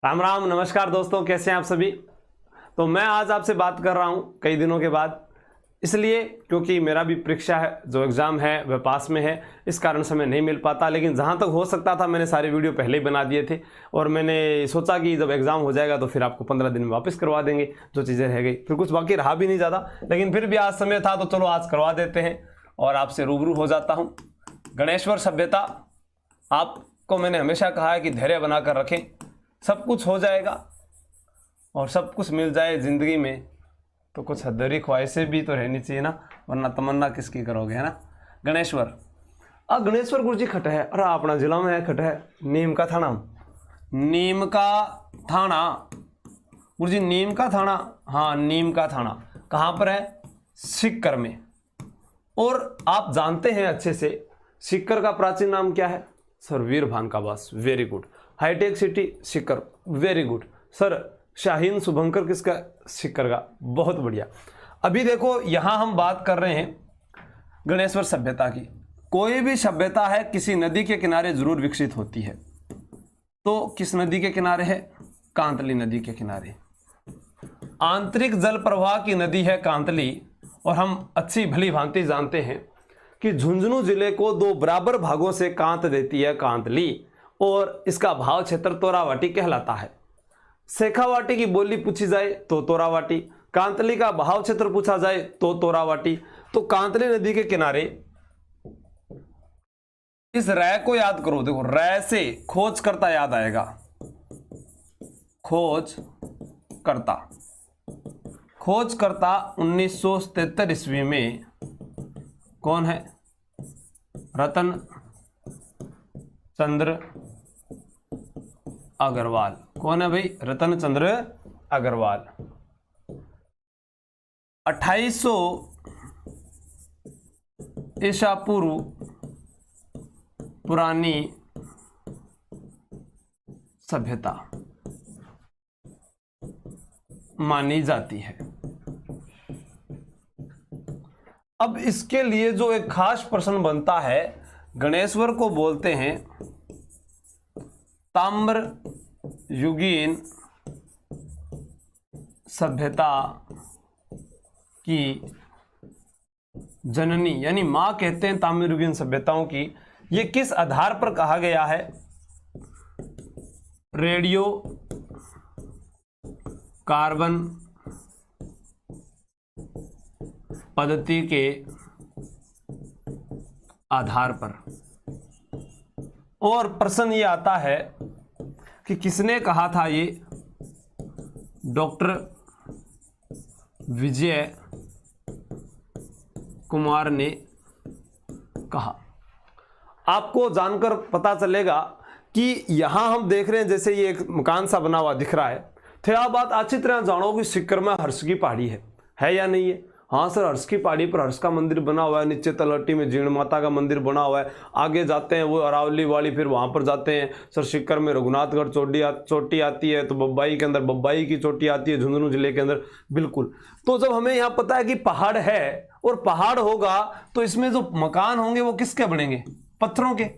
राम राम, नमस्कार दोस्तों, कैसे हैं आप सभी। तो मैं आज आपसे बात कर रहा हूं कई दिनों के बाद, इसलिए क्योंकि मेरा भी परीक्षा है, जो एग्ज़ाम है वह पास में है, इस कारण से मैं नहीं मिल पाता। लेकिन जहां तक हो सकता था मैंने सारे वीडियो पहले ही बना दिए थे और मैंने सोचा कि जब एग्ज़ाम हो जाएगा तो फिर आपको 15 दिन में वापस करवा देंगे जो चीज़ें रह गई। फिर कुछ बाकी रहा भी नहीं ज़्यादा, लेकिन फिर भी आज समय था तो चलो आज करवा देते हैं और आपसे रूबरू हो जाता हूँ। गणेश्वर सभ्यता, आपको मैंने हमेशा कहा है कि धैर्य बनाकर रखें, सब कुछ हो जाएगा और सब कुछ मिल जाए ज़िंदगी में तो कुछ हदरी ख्वाहिशें भी तो रहनी चाहिए ना, वरना तमन्ना किसकी करोगे, है ना। गणेश्वर गणेश्वर गुरु जी खट है, अरे अपना जिला में है, खट है नीम का थाना। नीम का थाना गुरु जी, नीम का थाना, हाँ नीम का थाना कहाँ पर है? सीकर में। और आप जानते हैं अच्छे से सीकर का प्राचीन नाम क्या है? सर वीरभान का बास, very good. Hitech city Sikar, very good sir. Shaheen Shubhankar किसका? सीकर का, बहुत बढ़िया। अभी देखो यहां हम बात कर रहे हैं गणेश्वर सभ्यता की। कोई भी सभ्यता है किसी नदी के किनारे जरूर विकसित होती है, तो किस नदी के किनारे है? कांतली नदी के किनारे। आंतरिक जल प्रवाह की नदी है कांतली, और हम अच्छी भली भांति जानते हैं कि झुंझुनू जिले को दो बराबर भागों से कांत देती है कांतली, और इसका भाव क्षेत्र तोरावाटी कहलाता है। शेखावाटी की बोली पूछी जाए तो तोरावाटी, कांतली का भाव क्षेत्र पूछा जाए तो तोरावाटी। तो कांतली नदी के किनारे इस रय को याद करो, देखो रय से खोज करता याद आएगा, खोज करता। खोज करता 1973 ईस्वी में कौन है? रतन चंद्र अग्रवाल। कौन है भाई? रतन चंद्र अग्रवाल। 2800 ईसा पूर्व पुरानी सभ्यता मानी जाती है। अब इसके लिए जो एक खास प्रश्न बनता है, गणेश्वर को बोलते हैं ताम्र युगीन सभ्यता की जननी, यानी मां कहते हैं ताम्र युगीन सभ्यताओं की। ये किस आधार पर कहा गया है? रेडियो कार्बन पद्धति के आधार पर। और प्रश्न ये आता है कि किसने कहा था? ये डॉक्टर विजय कुमार ने कहा। आपको जानकर पता चलेगा कि यहां हम देख रहे हैं जैसे ये एक मकान सा बना हुआ दिख रहा है, थे आप बात अच्छी तरह जानो कि सीकर में हर्ष की पहाड़ी है या नहीं है? हाँ सर, हर्ष की पहाड़ी पर हर्ष का मंदिर बना हुआ है, नीचे तलहटी में जीर्ण माता का मंदिर बना हुआ है। आगे जाते हैं वो अरावली वाली, फिर वहां पर जाते हैं सर सीकर में रघुनाथगढ़ चोटी आती है, तो बब्बाई के अंदर बब्बाई की चोटी आती है, झुंझुनू जिले के अंदर। बिल्कुल। तो जब हमें यहाँ पता है कि पहाड़ है और पहाड़ होगा तो इसमें जो मकान होंगे वो किसके बनेंगे? पत्थरों के।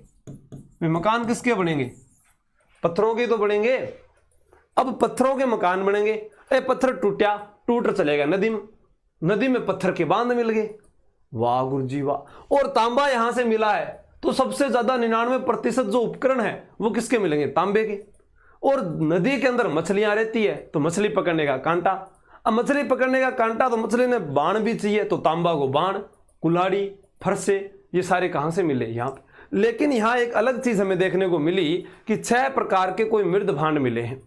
मकान किसके बनेंगे? पत्थरों के तो बनेंगे। अब पत्थरों के मकान बनेंगे, पत्थर टूट चलेगा नदी में पत्थर के बांध मिल गए। वाह गुरु जी वाह। और तांबा यहां से मिला है तो सबसे ज्यादा 99% जो उपकरण है वो किसके मिलेंगे? तांबे के। और नदी के अंदर मछलियां रहती है तो मछली पकड़ने का कांटा। अब मछली पकड़ने का कांटा तो मछली ने बाण भी चाहिए, तो तांबा को बाण, कुल्हाड़ी, फरसे, ये सारे कहां से मिले? यहां पे। लेकिन यहां एक अलग चीज हमें देखने को मिली कि 6 प्रकार के कोई मृद भांड मिले हैं,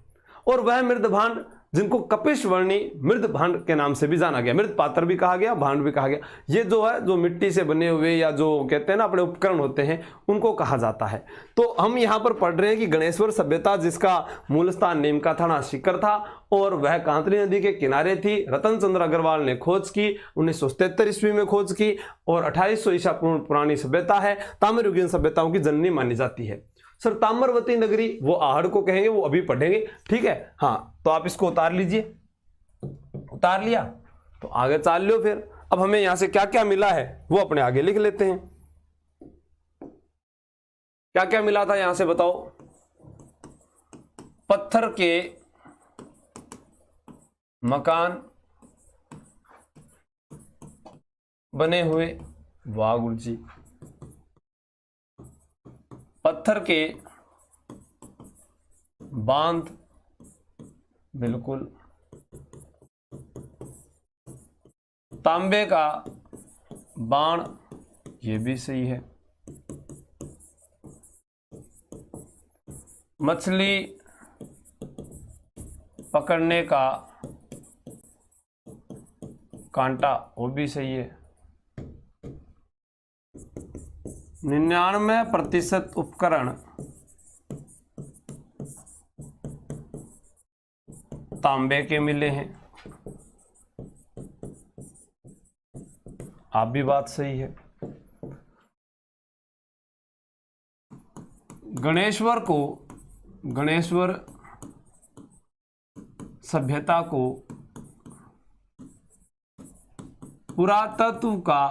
और वह मृद भांड जिनको कपिश वर्णी मृद भांड के नाम से भी जाना गया, मृद पात्र भी कहा गया, भांड भी कहा गया। ये जो है जो मिट्टी से बने हुए या जो कहते हैं ना अपने उपकरण होते हैं उनको कहा जाता है। तो हम यहाँ पर पढ़ रहे हैं कि गणेश्वर सभ्यता जिसका मूल स्थान नीम का थाना सीकर था और वह कांतली नदी के किनारे थी, रतन चंद्र अग्रवाल ने खोज की, 1973 ईस्वी में खोज की, और 2800 ईसा पूर्व पुरानी सभ्यता है, ताम्र युगीन सभ्यताओं की जननी मानी जाती है। सर ताम्रवती नगरी वो आहड़ को कहेंगे, वो अभी पढ़ेंगे, ठीक है। हाँ तो आप इसको उतार लीजिए। उतार लिया तो आगे चाल लो। फिर अब हमें यहां से क्या क्या मिला है वो अपने आगे लिख लेते हैं। क्या क्या मिला था यहां से बताओ? पत्थर के मकान बने हुए, वाह गुरुजी। पत्थर के बांध, बिल्कुल। तांबे का बाण, ये भी सही है। मछली पकड़ने का कांटा, वो भी सही है। 99% उपकरण तांबे के मिले हैं, आप भी बात सही है। गणेश्वर सभ्यता को पुरातत्व का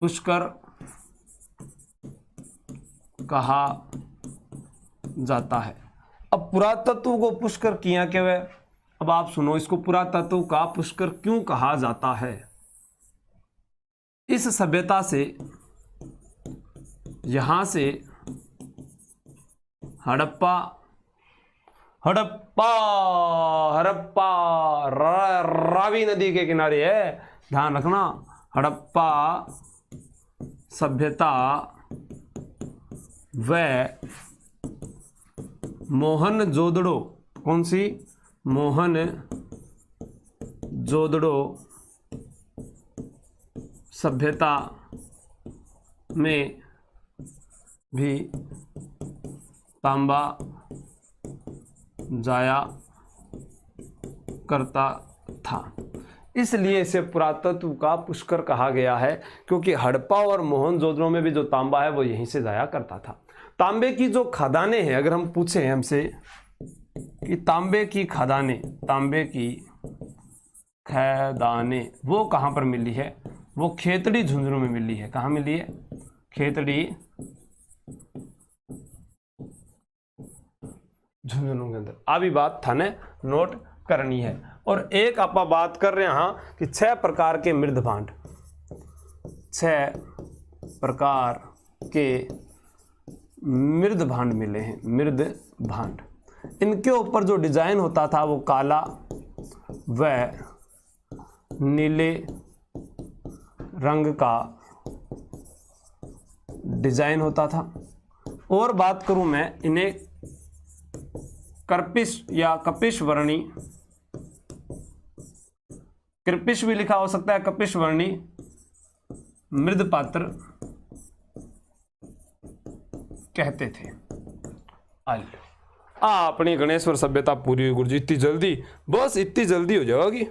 पुष्कर कहा जाता है। अब पुरातत्व को पुष्कर किया क्यों है? अब आप सुनो, इसको पुरातत्व का पुष्कर क्यों कहा जाता है? इस सभ्यता से, यहां से हड़प्पा रावी नदी के किनारे है, ध्यान रखना। हड़प्पा सभ्यता व मोहनजोदड़ो, कौन सी? मोहनजोदड़ो सभ्यता में भी तांबा जाया करता था, इसलिए इसे पुरातत्व का पुष्कर कहा गया है, क्योंकि हड़प्पा और मोहनजोदड़ो में भी जो तांबा है वो यहीं से जाया करता था। तांबे की जो खदानें हैं, अगर हम पूछें हमसे कि तांबे की खदानें वो कहाँ पर मिली है, वो खेतड़ी झुंझुनू में मिली है। कहाँ मिली है? खेतड़ी झुंझुनू के अंदर। अभी बात थाने नोट करनी है। और एक आप बात कर रहे हैं हाँ कि 6 प्रकार के मृद भांड, 6 प्रकार के मृद भांड मिले हैं। मृद भांड, इनके ऊपर जो डिजाइन होता था वो काला व नीले रंग का डिजाइन होता था। और बात करूं मैं, इन्हें कर्पिश या कपिश वर्णी, कृपिश भी लिखा हो सकता है, कपिश वर्णी मृद पात्र कहते थे। अपनी गणेश्वर सभ्यता पूरी हुई गुरुजी। इतनी जल्दी, बस इतनी जल्दी हो जाएगी।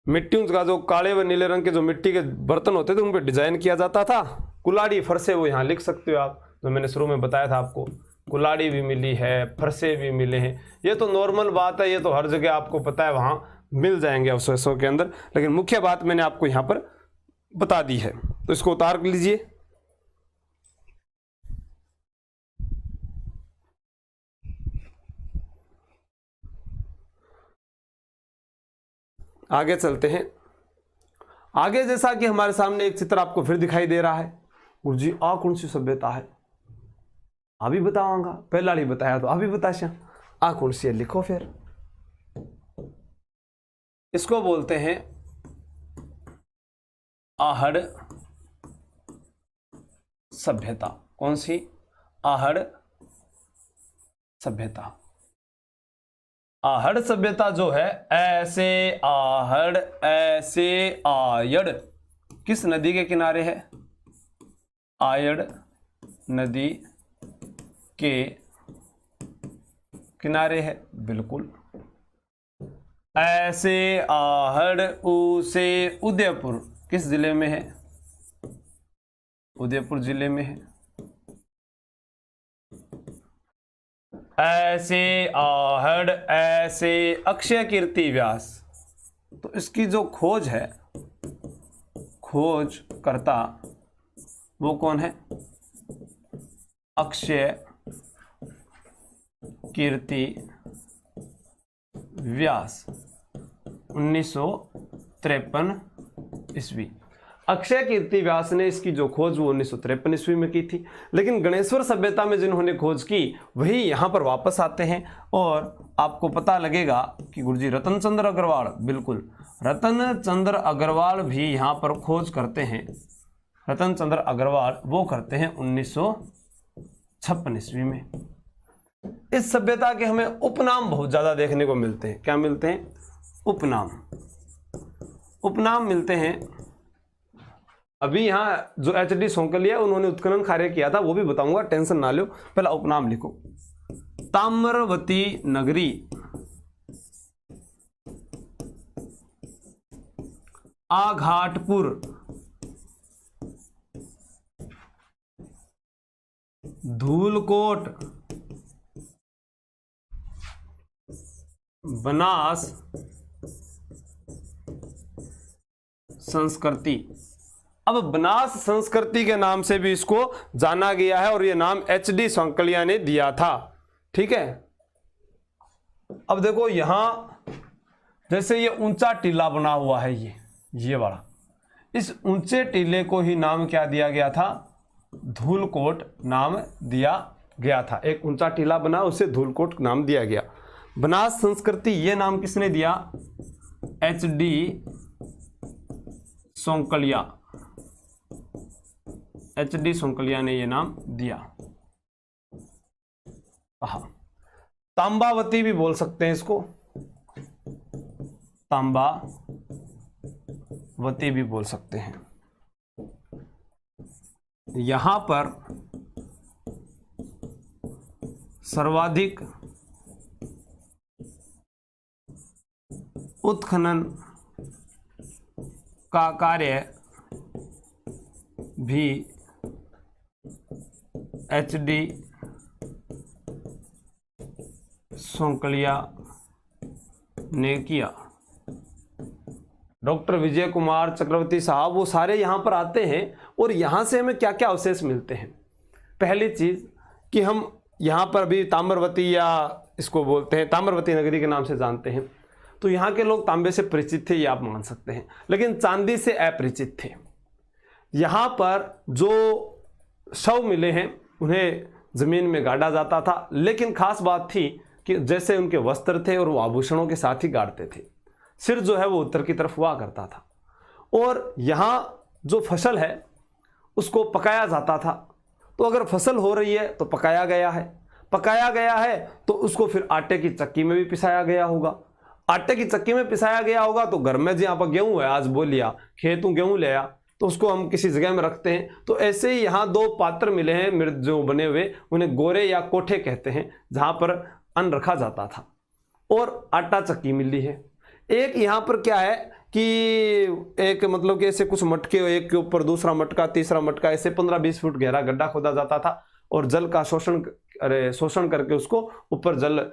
मिट्टी का जो काले व नीले रंग के जो मिट्टी के बर्तन होते थे उन पर डिजाइन किया जाता था। कुल्हाड़ी फरसे वो यहाँ लिख सकते हो आप, जो मैंने शुरू में बताया था आपको। कुल्हाड़ी भी मिली है, फरसे भी मिले हैं। ये तो नॉर्मल बात है, ये तो हर जगह आपको पता है, वहाँ मिल जाएंगे अवशेषों के अंदर। लेकिन मुख्य बात मैंने आपको यहाँ पर बता दी है, तो इसको उतार लीजिए। आगे चलते हैं। आगे जैसा कि हमारे सामने एक चित्र आपको फिर दिखाई दे रहा है। गुरुजी आ कौन सी सभ्यता है? अभी बताऊंगा, पहला ही बताया तो अभी बताशा। आ कौन सी है लिखो फिर। इसको बोलते हैं आहड़ सभ्यता। कौन सी? आहड़ सभ्यता। आहड़ सभ्यता जो है, ऐसे आहड़ ऐसे आयड़ किस नदी के किनारे है? आयड़ नदी के किनारे है, बिल्कुल। ऐसे आहड़ उसे उदयपुर किस जिले में है? उदयपुर जिले में है। ऐसे आहड़ ऐसे अक्षय कीर्ति व्यास, तो इसकी जो खोज है, खोज करता वो कौन है? अक्षय कीर्ति व्यास 1953 ईस्वी। अक्षय कीर्ति व्यास ने इसकी जो खोज वो 1953 ईस्वी में की थी, लेकिन गणेश्वर सभ्यता में जिन्होंने खोज की वही यहाँ पर वापस आते हैं। और आपको पता लगेगा कि गुरुजी रतन चंद्र अग्रवाल, बिल्कुल रतन चंद्र अग्रवाल भी यहाँ पर खोज करते हैं। रतन चंद्र अग्रवाल वो करते हैं 1956 ईस्वी में। इस सभ्यता के हमें उपनाम बहुत ज्यादा देखने को मिलते हैं। क्या मिलते हैं? उपनाम। उपनाम मिलते हैं। अभी यहाँ जो HD सोंकलिया उन्होंने उत्खनन कार्य किया था वो भी बताऊंगा, टेंशन ना लो, पहला उपनाम लिखो। ताम्रवती नगरी, आघाटपुर, धूलकोट, बनास संस्कृति। अब बनास संस्कृति के नाम से भी इसको जाना गया है और यह नाम HD सोंकलिया ने दिया था। ठीक है। अब देखो यहां जैसे ये ऊंचा टीला बना हुआ है, ये वाला, इस ऊंचे टीले को ही नाम क्या दिया गया था? धूलकोट नाम दिया गया था। एक ऊंचा टीला बना, उसे धूलकोट नाम दिया गया। बनास संस्कृति ये नाम किसने दिया? HD सोंकलिया। HD सोंकलिया ने ये नाम दिया। तांबावती भी बोल सकते हैं इसको, तांबावती भी बोल सकते हैं। यहां पर सर्वाधिक उत्खनन का कार्य भी HD सोंकलिया ने किया। डॉक्टर विजय कुमार चक्रवर्ती साहब वो सारे यहाँ पर आते हैं और यहाँ से हमें क्या क्या अवशेष मिलते हैं। पहली चीज़ कि हम यहाँ पर भी ताम्रवती, या इसको बोलते हैं ताम्रवती नगरी के नाम से जानते हैं, तो यहाँ के लोग तांबे से परिचित थे, ये आप मान सकते हैं, लेकिन चांदी से अपरिचित थे। यहाँ पर जो शव मिले हैं उन्हें जमीन में गाड़ा जाता था, लेकिन खास बात थी कि जैसे उनके वस्त्र थे और वो आभूषणों के साथ ही गाड़ते थे। सिर जो है वो उत्तर की तरफ हुआ करता था। और यहाँ जो फसल है उसको पकाया जाता था। तो अगर फसल हो रही है तो पकाया गया है तो उसको फिर आटे की चक्की में भी पिसाया गया होगा। आटे की चक्की में पिसाया गया होगा तो घर में जहाँ पर गेहूं है, आज बो लिया, खेतों गेहूं ले आया, तो उसको हम किसी जगह में रखते हैं। तो ऐसे ही यहाँ दो पात्र मिले हैं मृत जो बने हुए, उन्हें गोरे या कोठे कहते हैं, जहाँ पर अन्न रखा जाता था और आटा चक्की मिली है। एक यहाँ पर क्या है कि एक मतलब कि ऐसे कुछ मटके, एक के ऊपर दूसरा मटका, तीसरा मटका, ऐसे 15-20 फुट गहरा गड्ढा खोदा जाता था और जल का शोषण करके उसको ऊपर जल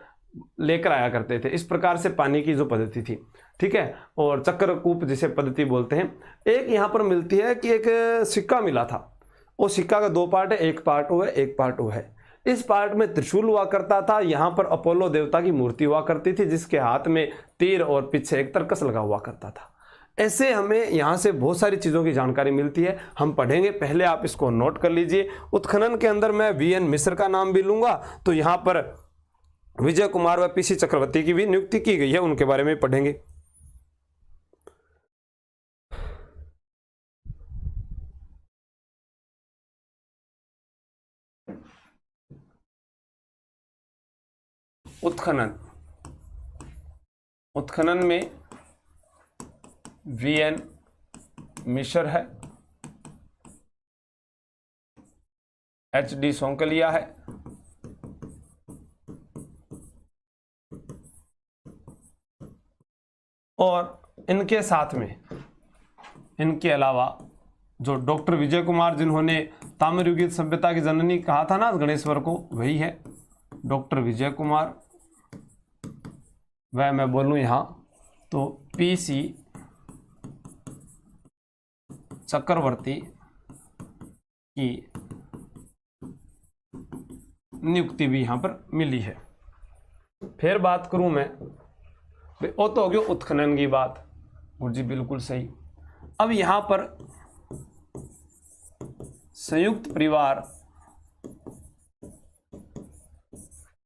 लेकर आया करते थे। इस प्रकार से पानी की जो पद्धति थी, ठीक है, और चक्रकूप जिसे पद्धति बोलते हैं। एक यहाँ पर मिलती है कि एक सिक्का मिला था, वो सिक्का का 2 पार्ट है, एक पार्ट वो है, एक पार्ट वो है। इस पार्ट में त्रिशूल हुआ करता था, यहाँ पर अपोलो देवता की मूर्ति हुआ करती थी जिसके हाथ में तीर और पीछे एक तरकस लगा हुआ करता था। ऐसे हमें यहाँ से बहुत सारी चीज़ों की जानकारी मिलती है, हम पढ़ेंगे। पहले आप इसको नोट कर लीजिए। उत्खनन के अंदर मैं VN मिश्र का नाम भी लूँगा, तो यहाँ पर विजय कुमार व PC चक्रवर्ती की भी नियुक्ति की गई है, उनके बारे में पढ़ेंगे। उत्खनन में VN मिश्र है, HD सोंकलिया है, और इनके साथ में इनके अलावा जो डॉक्टर विजय कुमार, जिन्होंने ताम्रयुगीन सभ्यता की जननी कहा था ना गणेश्वर को, वही है डॉक्टर विजय कुमार। वह मैं बोलूं यहाँ तो PC चक्रवर्ती की नियुक्ति भी यहाँ पर मिली है। फिर बात करूँ मैं, वो तो हो गया उत्खनन की बात, और जी बिल्कुल सही। अब यहाँ पर संयुक्त परिवार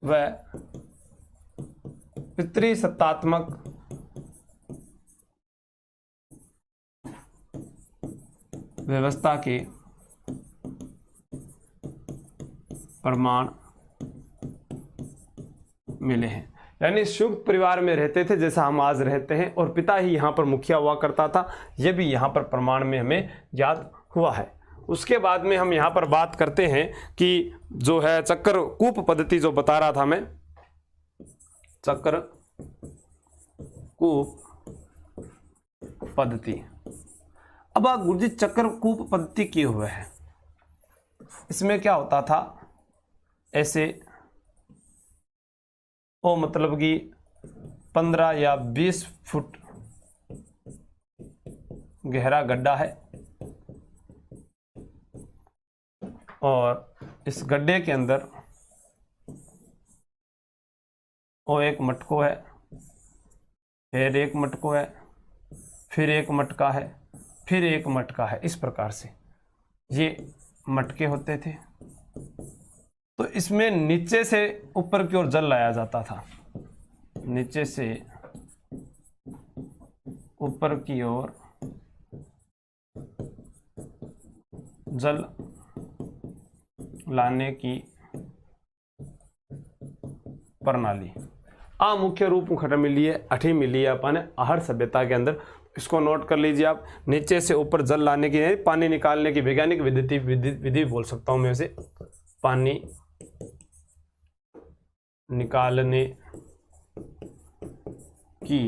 व पितृसत्तात्मक व्यवस्था के प्रमाण मिले हैं। यानी संयुक्त परिवार में रहते थे जैसा हम आज रहते हैं, और पिता ही यहाँ पर मुखिया हुआ करता था, यह भी यहाँ पर प्रमाण में हमें याद हुआ है। उसके बाद में हम यहाँ पर बात करते हैं कि जो है चक्रकूप पद्धति जो बता रहा था मैं, चक्रकूप पद्धति। अब आप गुरुजी चक्रकूप पद्धति किए हुए है, इसमें क्या होता था, ऐसे वो मतलब कि 15 या 20 फुट गहरा गड्ढा है, और इस गड्ढे के अंदर वो एक मटको है, फिर एक मटको है, फिर एक मटका है, फिर एक मटका है। इस प्रकार से ये मटके होते थे। तो इसमें नीचे से ऊपर की ओर जल लाया जाता था, नीचे से ऊपर की ओर जल लाने की प्रणाली मुख्य रूप में खत्म मिली है, 8वीं मिली है अपन आहार सभ्यता के अंदर। इसको नोट कर लीजिए आप, नीचे से ऊपर जल लाने की, पानी निकालने की वैज्ञानिक विधि बोल सकता हूं मैं उसे, पानी निकालने की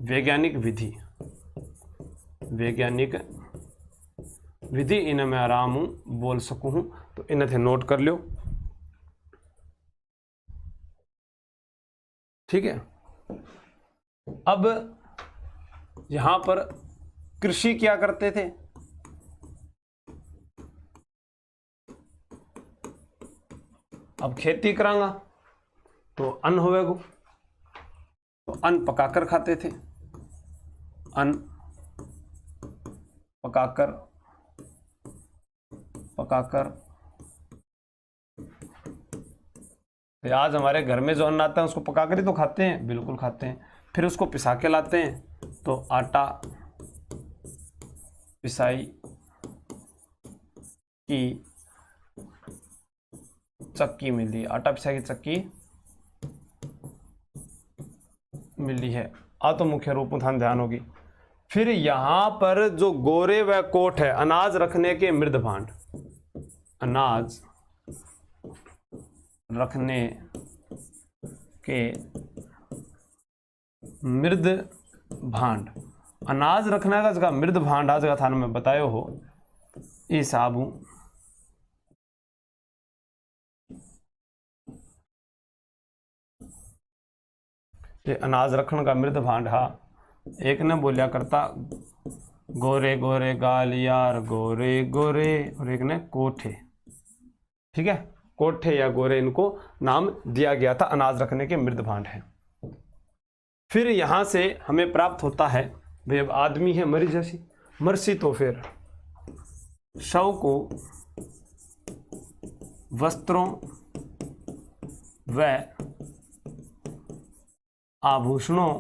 वैज्ञानिक विधि इन्हें मैं आराम बोल सकूं, तो इन्हें थे नोट कर लो, ठीक है। अब यहां पर कृषि क्या करते थे, अब खेती करांगा तो अन्न होवेगो, तो अन्न पकाकर खाते थे, अन्न पकाकर तो आज हमारे घर में जो अन्न आता है उसको पकाकर ही तो खाते हैं, बिल्कुल खाते हैं। फिर उसको पिसा के लाते हैं, तो आटा पिसाई की चक्की मिली, आटा पिसाई की चक्की मिली है। तो मुख्य रूप में ध्यान होगी। फिर यहां पर जो गोरे व कोठ है, अनाज रखने के मृद भांड, अनाज रखने के मृद भांड, अनाज रखने का जगह मृद भांड आज का थान में बतायो हो, ये साबू ये अनाज रखने का मृद भांड। हाँ, एक ने बोलिया करता गोरे गोरे गाल यार गोरे गोरे, और एक ने कोठे, ठीक है, कोठे या गोरे इनको नाम दिया गया था, अनाज रखने के मृद भांड है। फिर यहां से हमें प्राप्त होता है भाई, अब आदमी है मरी जैसी मरसी, तो फिर शव को वस्त्रों व आभूषणों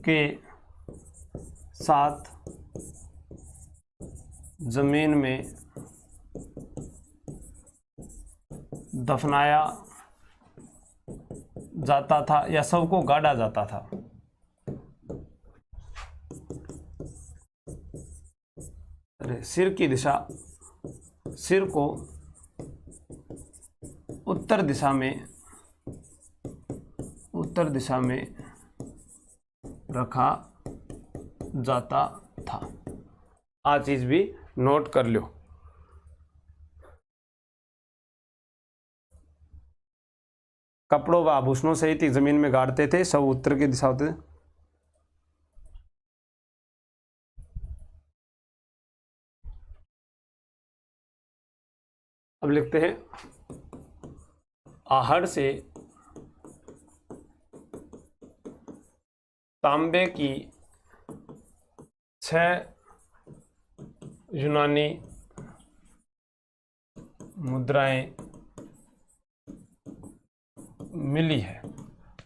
के साथ जमीन में दफनाया जाता था या शव को गाड़ा जाता था। सिर की दिशा, सिर को उत्तर दिशा में रखा जाता था। आ चीज भी नोट कर लो। कपड़ों व आभूषणों सहित जमीन में गाड़ते थे, सब उत्तर की दिशा होते थे। अब लिखते हैं आहड़ से तांबे की 6 यूनानी मुद्राएं मिली है।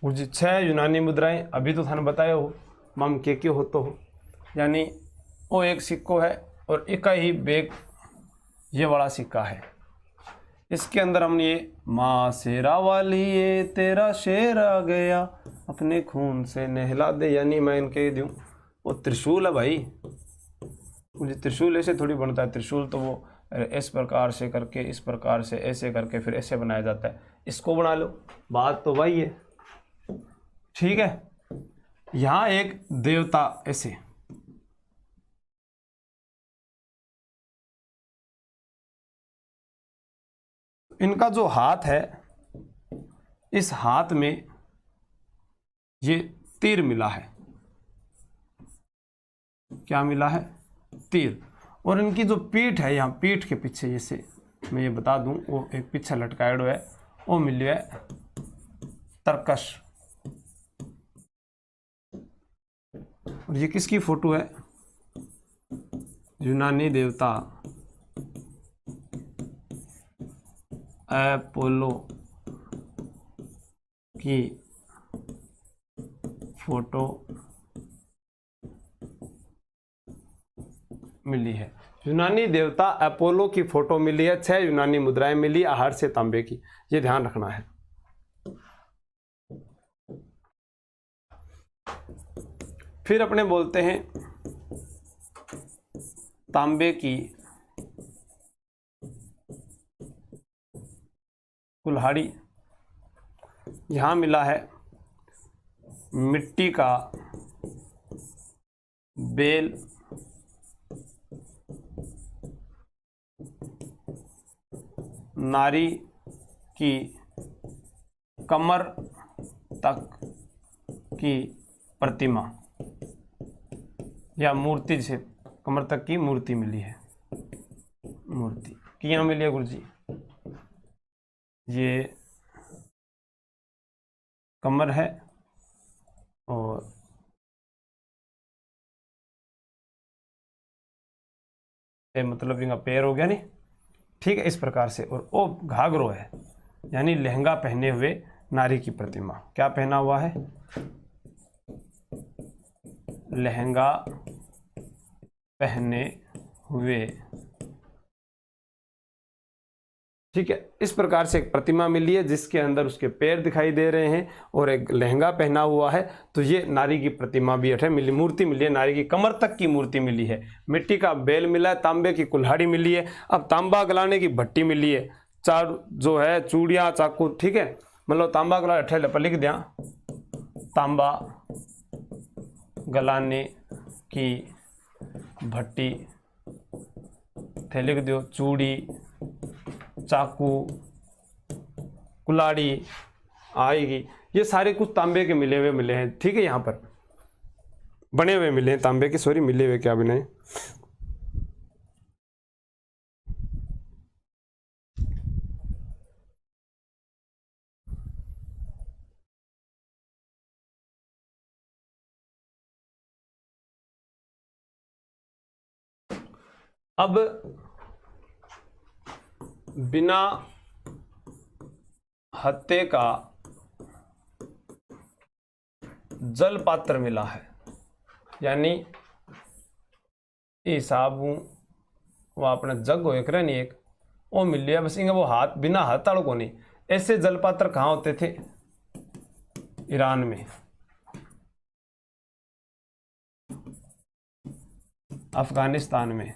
और जी 6 यूनानी मुद्राएं अभी तो थाने बताया हो मम के होतो हो, यानी वो एक सिक्को है और एक ही बेग ये वाला सिक्का है। इसके अंदर हमने ये माँ शेरा वाली ये तेरा शेर आ गया अपने खून से नहला दे, यानी मैं इनके दूँ वो त्रिशूल है भाई। मुझे त्रिशूल ऐसे थोड़ी बनता है, त्रिशूल तो वो इस प्रकार से करके इस प्रकार से ऐसे करके फिर ऐसे बनाया जाता है, इसको बना लो, बात तो वही है। ठीक है, यहां एक देवता ऐसे, इनका जो हाथ है इस हाथ में ये तीर मिला है। क्या मिला है? तीर। और इनकी जो पीठ है, यहाँ पीठ के पीछे जैसे मैं ये बता दूं, वो एक पीछे लटकाएड़ो है, वो मिलियो है तरकश। और ये किसकी फोटो है? यूनानी देवता अपोलो की फोटो मिली है। यूनानी देवता अपोलो की फोटो मिली है, 6 यूनानी मुद्राएं मिली आहड़ से तांबे की, ये ध्यान रखना है। फिर अपने बोलते हैं तांबे की कुल्हाड़ी। यहां मिला है मिट्टी का बेल, नारी की कमर तक की प्रतिमा या मूर्ति, से कमर तक की मूर्ति मिली है। मूर्ति क्या मिली है गुरुजी? ये कमर है और ये मतलब इनका पैर हो गया नहीं, ठीक है, इस प्रकार से। और वो घाघरो है, यानी लहंगा पहने हुए नारी की प्रतिमा। क्या पहना हुआ है? लहंगा पहने हुए, ठीक है, इस प्रकार से एक प्रतिमा मिली है जिसके अंदर उसके पैर दिखाई दे रहे हैं और एक लहंगा पहना हुआ है। तो ये नारी की प्रतिमा भी है, मिली, मूर्ति मिली है, नारी की कमर तक की मूर्ति मिली है। मिट्टी का बेल मिला है, तांबे की कुल्हाड़ी मिली है, अब तांबा गलाने की भट्टी मिली है, 4 जो है चूड़ियाँ चाकू, ठीक है, मतलब तांबा गला अठे पर लिख दिया, तांबा गलाने की भट्टी थे लिख दो, चूड़ी चाकू कुल्हाड़ी आएगी, ये सारे कुछ तांबे के मिले हुए हैं। ठीक है, यहाँ पर बने हुए मिले हैं तांबे के, सॉरी मिले हुए क्या बने। अब बिना हत्थे का जल पात्र मिला है, यानी हिसाब वो अपने जग हो एक नहीं, एक वो मिल लिया बस, इंगे वो हाथ बिना हाथ वालों को नहीं। ऐसे जल पात्र कहाँ होते थे? ईरान में, अफगानिस्तान में,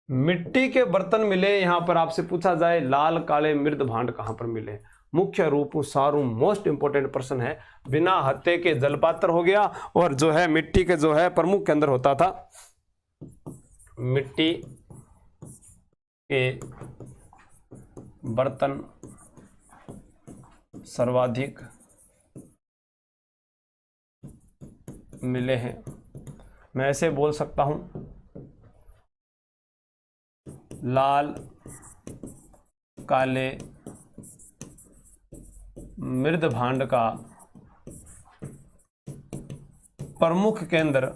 मिट्टी के बर्तन मिले। यहां पर आपसे पूछा जाए लाल काले मृद भांड कहां पर मिले? मुख्य रूप सारू मोस्ट इंपोर्टेंट प्रश्न है। बिना हत्थे के जलपात्र हो गया, और जो है मिट्टी के जो है प्रमुख के अंदर होता था, मिट्टी के बर्तन सर्वाधिक मिले हैं। मैं ऐसे बोल सकता हूं, लाल काले मृदभांड का प्रमुख केंद्र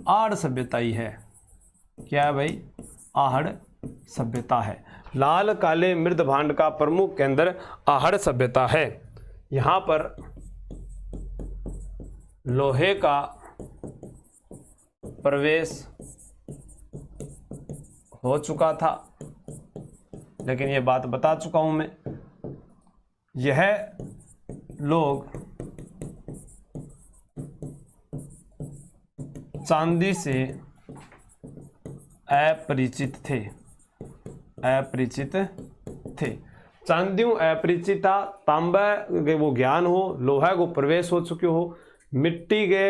आहड़ सभ्यता ही है। क्या है भाई? आहड़ सभ्यता है। लाल काले मृदभांड का प्रमुख केंद्र आहड़ सभ्यता है। यहां पर लोहे का प्रवेश हो चुका था, लेकिन यह बात बता चुका हूं मैं। यह लोग चांदी से अपरिचित थे, अपरिचित थे। चांदियों अपरिचित था, तांबा के वो ज्ञान हो, लोहा को प्रवेश हो चुके हो, मिट्टी के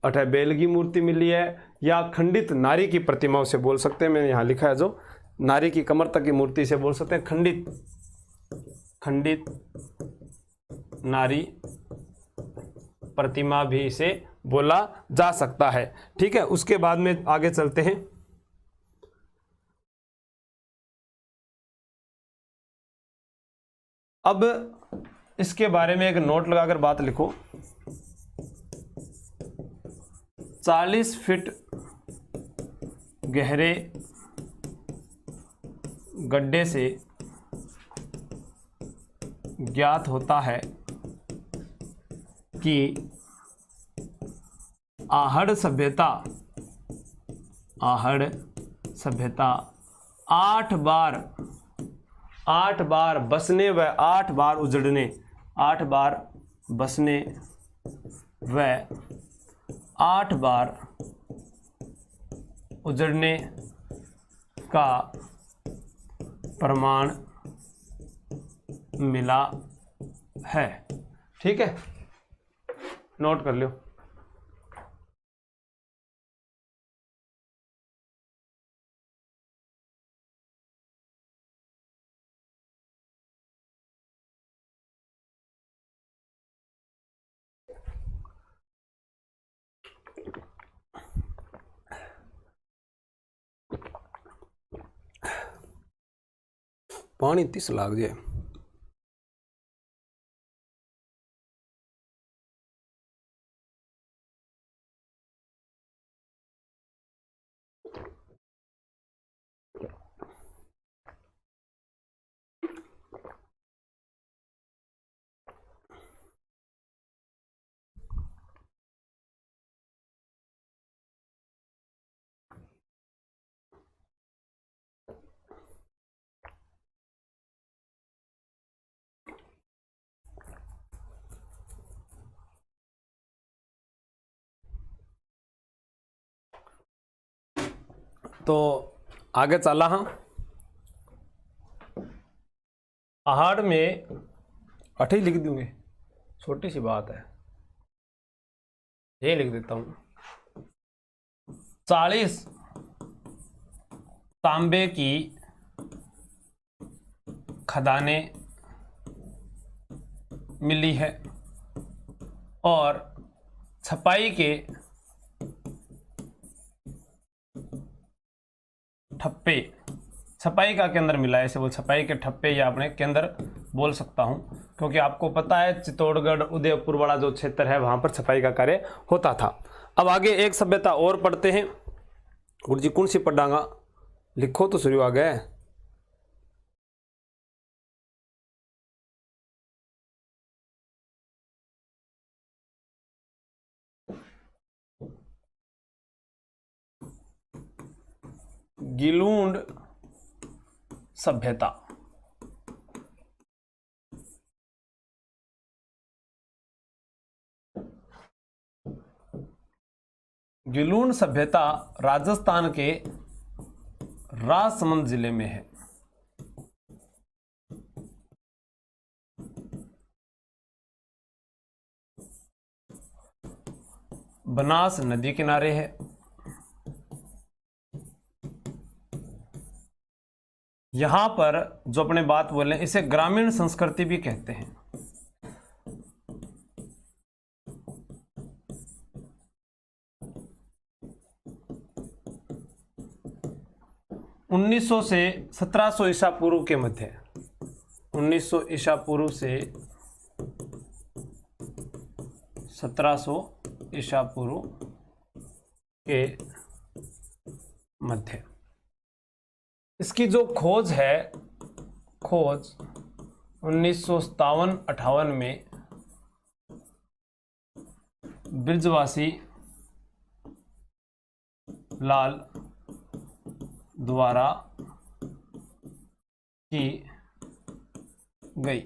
अठे बैल की मूर्ति मिली है, या खंडित नारी की प्रतिमाओं से बोल सकते हैं। मैंने यहाँ लिखा है जो नारी की कमर तक की मूर्ति से बोल सकते हैं, खंडित नारी प्रतिमा भी इसे बोला जा सकता है। ठीक है, उसके बाद में आगे चलते हैं। अब इसके बारे में एक नोट लगाकर बात लिखो। 40 फीट गहरे गड्ढे से ज्ञात होता है कि आहड़ सभ्यता 8 बार बसने व 8 बार उजड़ने, 8 बार बसने व 8 बार उजड़ने का प्रमाण मिला है। ठीक है, नोट कर लो। पानी 30 लाग जाए। तो आगे चला। हाँ, आहड़ में 8 ही लिख दूंगे, छोटी सी बात है, ये लिख देता हूं। 40 तांबे की खदानें मिली है और छपाई के ठप्पे, छपाई का केंद्र मिला है, इसे वो छपाई के ठप्पे या अपने केंद्र बोल सकता हूं, क्योंकि आपको पता है चित्तौड़गढ़ उदयपुर वाला जो क्षेत्र है वहां पर छपाई का कार्य होता था। अब आगे एक सभ्यता और पढ़ते हैं। गुरु जी कौन सी पढ़ांगा? लिखो तो शुरू आ गए। गिलूंड सभ्यता। गिलूंड सभ्यता राजस्थान के राजसमंद जिले में है। बनास नदी किनारे है। यहां पर जो अपने बात बोले इसे ग्रामीण संस्कृति भी कहते हैं। 1900 से 1700 ईसा पूर्व के मध्य, 1900 ईसा पूर्व से 1700 ईसा पूर्व के मध्य। इसकी जो खोज है, खोज 1957-58 में ब्रिजवासी लाल द्वारा की गई।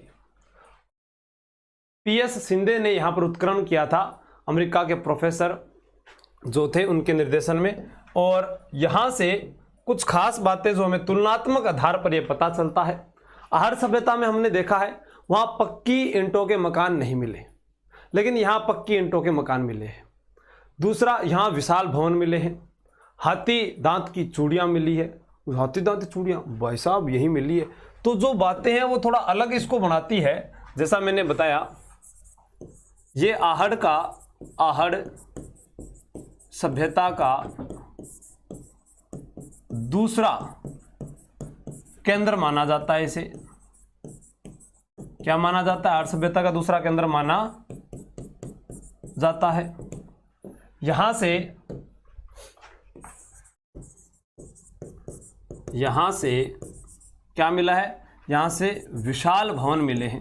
पीएस शिंदे ने यहां पर उत्खनन किया था, अमेरिका के प्रोफेसर जो थे उनके निर्देशन में। और यहां से कुछ खास बातें जो हमें तुलनात्मक आधार पर यह पता चलता है। आहड़ सभ्यता में हमने देखा है वहां पक्की ईंटों के मकान नहीं मिले, लेकिन यहां पक्की ईंटों के मकान मिले हैं। दूसरा, यहां विशाल भवन मिले हैं, हाथी दांत की चूड़ियां मिली है। हाथी दांत की चूड़ियां भाई साहब यही मिली है। तो जो बातें हैं वो थोड़ा अलग इसको बनाती है। जैसा मैंने बताया, ये आहड़ सभ्यता का दूसरा केंद्र माना जाता है। इसे क्या माना जाता है? आहड़ सभ्यता का दूसरा केंद्र माना जाता है। यहां से क्या मिला है? यहां से विशाल भवन मिले हैं,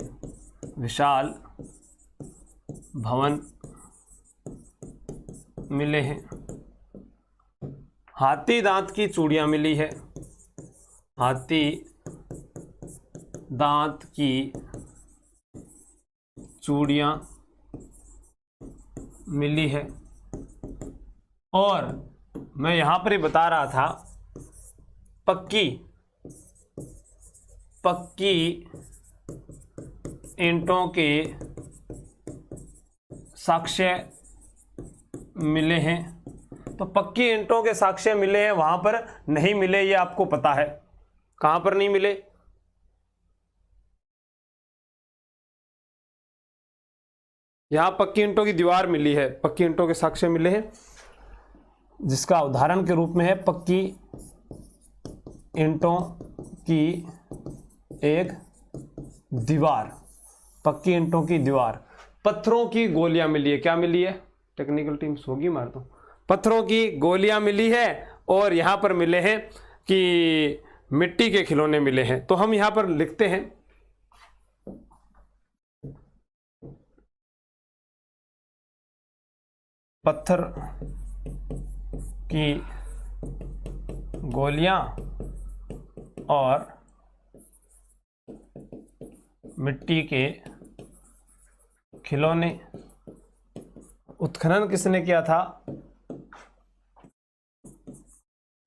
विशाल भवन मिले हैं। हाथी दांत की चूड़ियां मिली है, हाथी दांत की चूड़ियां मिली है। और मैं यहां पर ही बता रहा था, पक्की ईंटों के साक्ष्य मिले हैं। तो पक्की ईंटों के साक्ष्य मिले हैं, वहां पर नहीं मिले, ये आपको पता है। कहां पर नहीं मिले? यहां पक्की ईंटों की दीवार मिली है, पक्की ईंटों के साक्ष्य मिले हैं, जिसका उदाहरण के रूप में है पक्की ईंटों की एक दीवार, पक्की ईंटों की दीवार। पत्थरों की गोलियां मिली है। क्या मिली है? टेक्निकल टीम सोगी मार दो। पत्थरों की गोलियां मिली है। और यहां पर मिले हैं कि मिट्टी के खिलौने मिले हैं। तो हम यहां पर लिखते हैं पत्थर की गोलियां और मिट्टी के खिलौने। उत्खनन किसने किया था?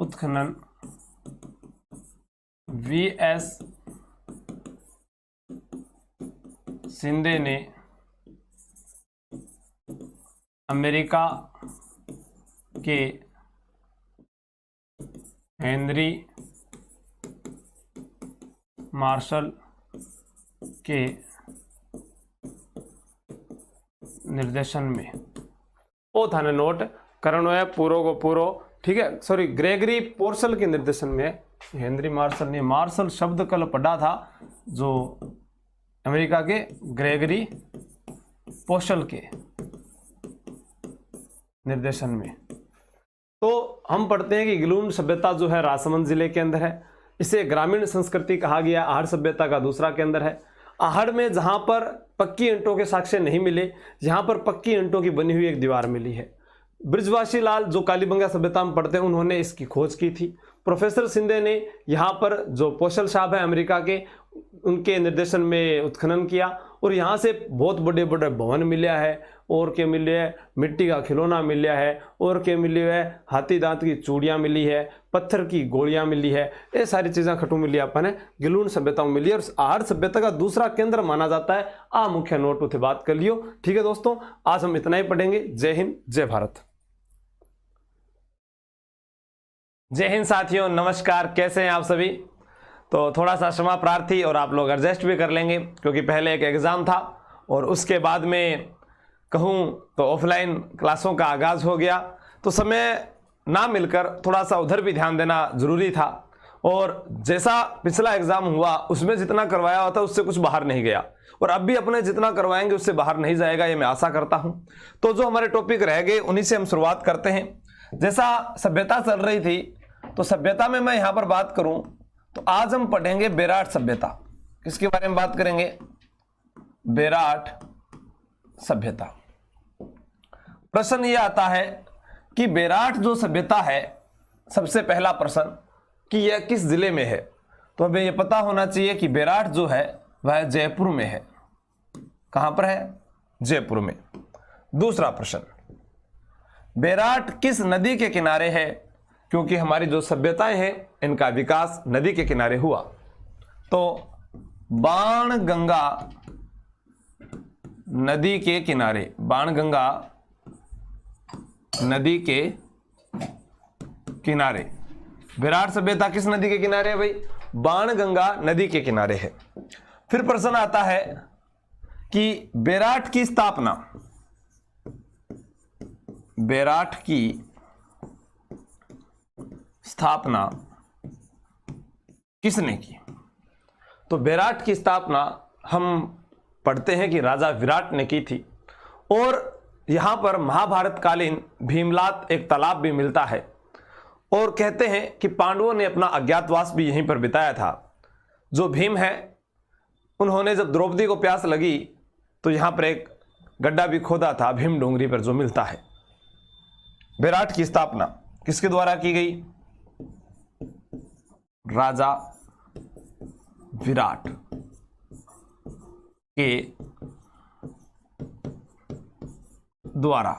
उत्खनन वीएस शिंदे ने अमेरिका के हेनरी मार्शल के निर्देशन में। ओ था ने नोट करण है पूरो को पूरो, ठीक है, सॉरी, ग्रेगरी पोर्सल के निर्देशन में। हेनरी मार्शल ने मार्शल शब्द कल पढ़ा था, जो अमेरिका के ग्रेगरी पोर्सल के निर्देशन में। तो हम पढ़ते हैं कि गिलून सभ्यता जो है राजसमंद जिले के अंदर है। इसे ग्रामीण संस्कृति कहा गया। आहड़ सभ्यता का दूसरा केंद्र है। आहड़ में जहां पर पक्की ईंटों के साक्ष्य नहीं मिले, यहां पर पक्की ईंटों की बनी हुई एक दीवार मिली है। ब्रिजवासी लाल जो कालीबंगा सभ्यता में पढ़ते हैं, उन्होंने इसकी खोज की थी। प्रोफेसर शिंदे ने यहाँ पर जो पोशल साहब है अमेरिका के, उनके निर्देशन में उत्खनन किया और यहाँ से बहुत बड़े बड़े भवन मिले है। और क्या मिले है? मिट्टी का खिलौना मिला है। और क्या मिली है? हाथी दांत की चूड़ियाँ मिली है, पत्थर की गोलियाँ मिली है। ये सारी चीज़ें खटू मिली अपन है, गिलून सभ्यताओं मिली है। और आहड़ सभ्यता का दूसरा केंद्र माना जाता है। आ मुख्य नोट उसे बात कर लियो। ठीक है दोस्तों, आज हम इतना ही पढ़ेंगे। जय हिंद, जय भारत। जय हिंद साथियों, नमस्कार। कैसे हैं आप सभी? तो थोड़ा सा क्षमा प्रार्थी, और आप लोग एडजस्ट भी कर लेंगे क्योंकि पहले एक एग्ज़ाम था और उसके बाद में कहूँ तो ऑफलाइन क्लासों का आगाज़ हो गया, तो समय ना मिलकर थोड़ा सा उधर भी ध्यान देना ज़रूरी था। और जैसा पिछला एग्जाम हुआ उसमें जितना करवाया हुआ था उससे कुछ बाहर नहीं गया, और अब भी अपने जितना करवाएंगे उससे बाहर नहीं जाएगा, ये मैं आशा करता हूं। तो जो हमारे टॉपिक रह गए उन्हीं से हम शुरुआत करते हैं। जैसा सभ्यता चल रही थी, तो सभ्यता में मैं यहां पर बात करूं तो आज हम पढ़ेंगे बेराट सभ्यता। किसके बारे में बात करेंगे? बेराट सभ्यता। प्रश्न ये आता है कि बेराट जो सभ्यता है, सबसे पहला प्रश्न कि यह किस जिले में है, तो हमें यह पता होना चाहिए कि बेराट जो है वह जयपुर में है। कहां पर है? जयपुर में। दूसरा प्रश्न, बेराट किस नदी के किनारे है? क्योंकि हमारी जो सभ्यताएं हैं इनका विकास नदी के किनारे हुआ, तो बाणगंगा नदी के किनारे, बाणगंगा नदी के किनारे। विराट सभ्यता किस नदी के किनारे है भाई? बाणगंगा नदी के किनारे है। फिर प्रश्न आता है कि बेराट की स्थापना, बेराट की स्थापना किसने की? तो बेराट की स्थापना हम पढ़ते हैं कि राजा विराट ने की थी, और यहां पर महाभारत कालीन भीमलात एक तालाब भी मिलता है, और कहते हैं कि पांडवों ने अपना अज्ञातवास भी यहीं पर बिताया था। जो भीम है उन्होंने जब द्रौपदी को प्यास लगी तो यहां पर एक गड्ढा भी खोदा था भीम डोंगरी पर, जो मिलता है। बेराट की स्थापना किसके द्वारा की गई? राजा विराट के द्वारा।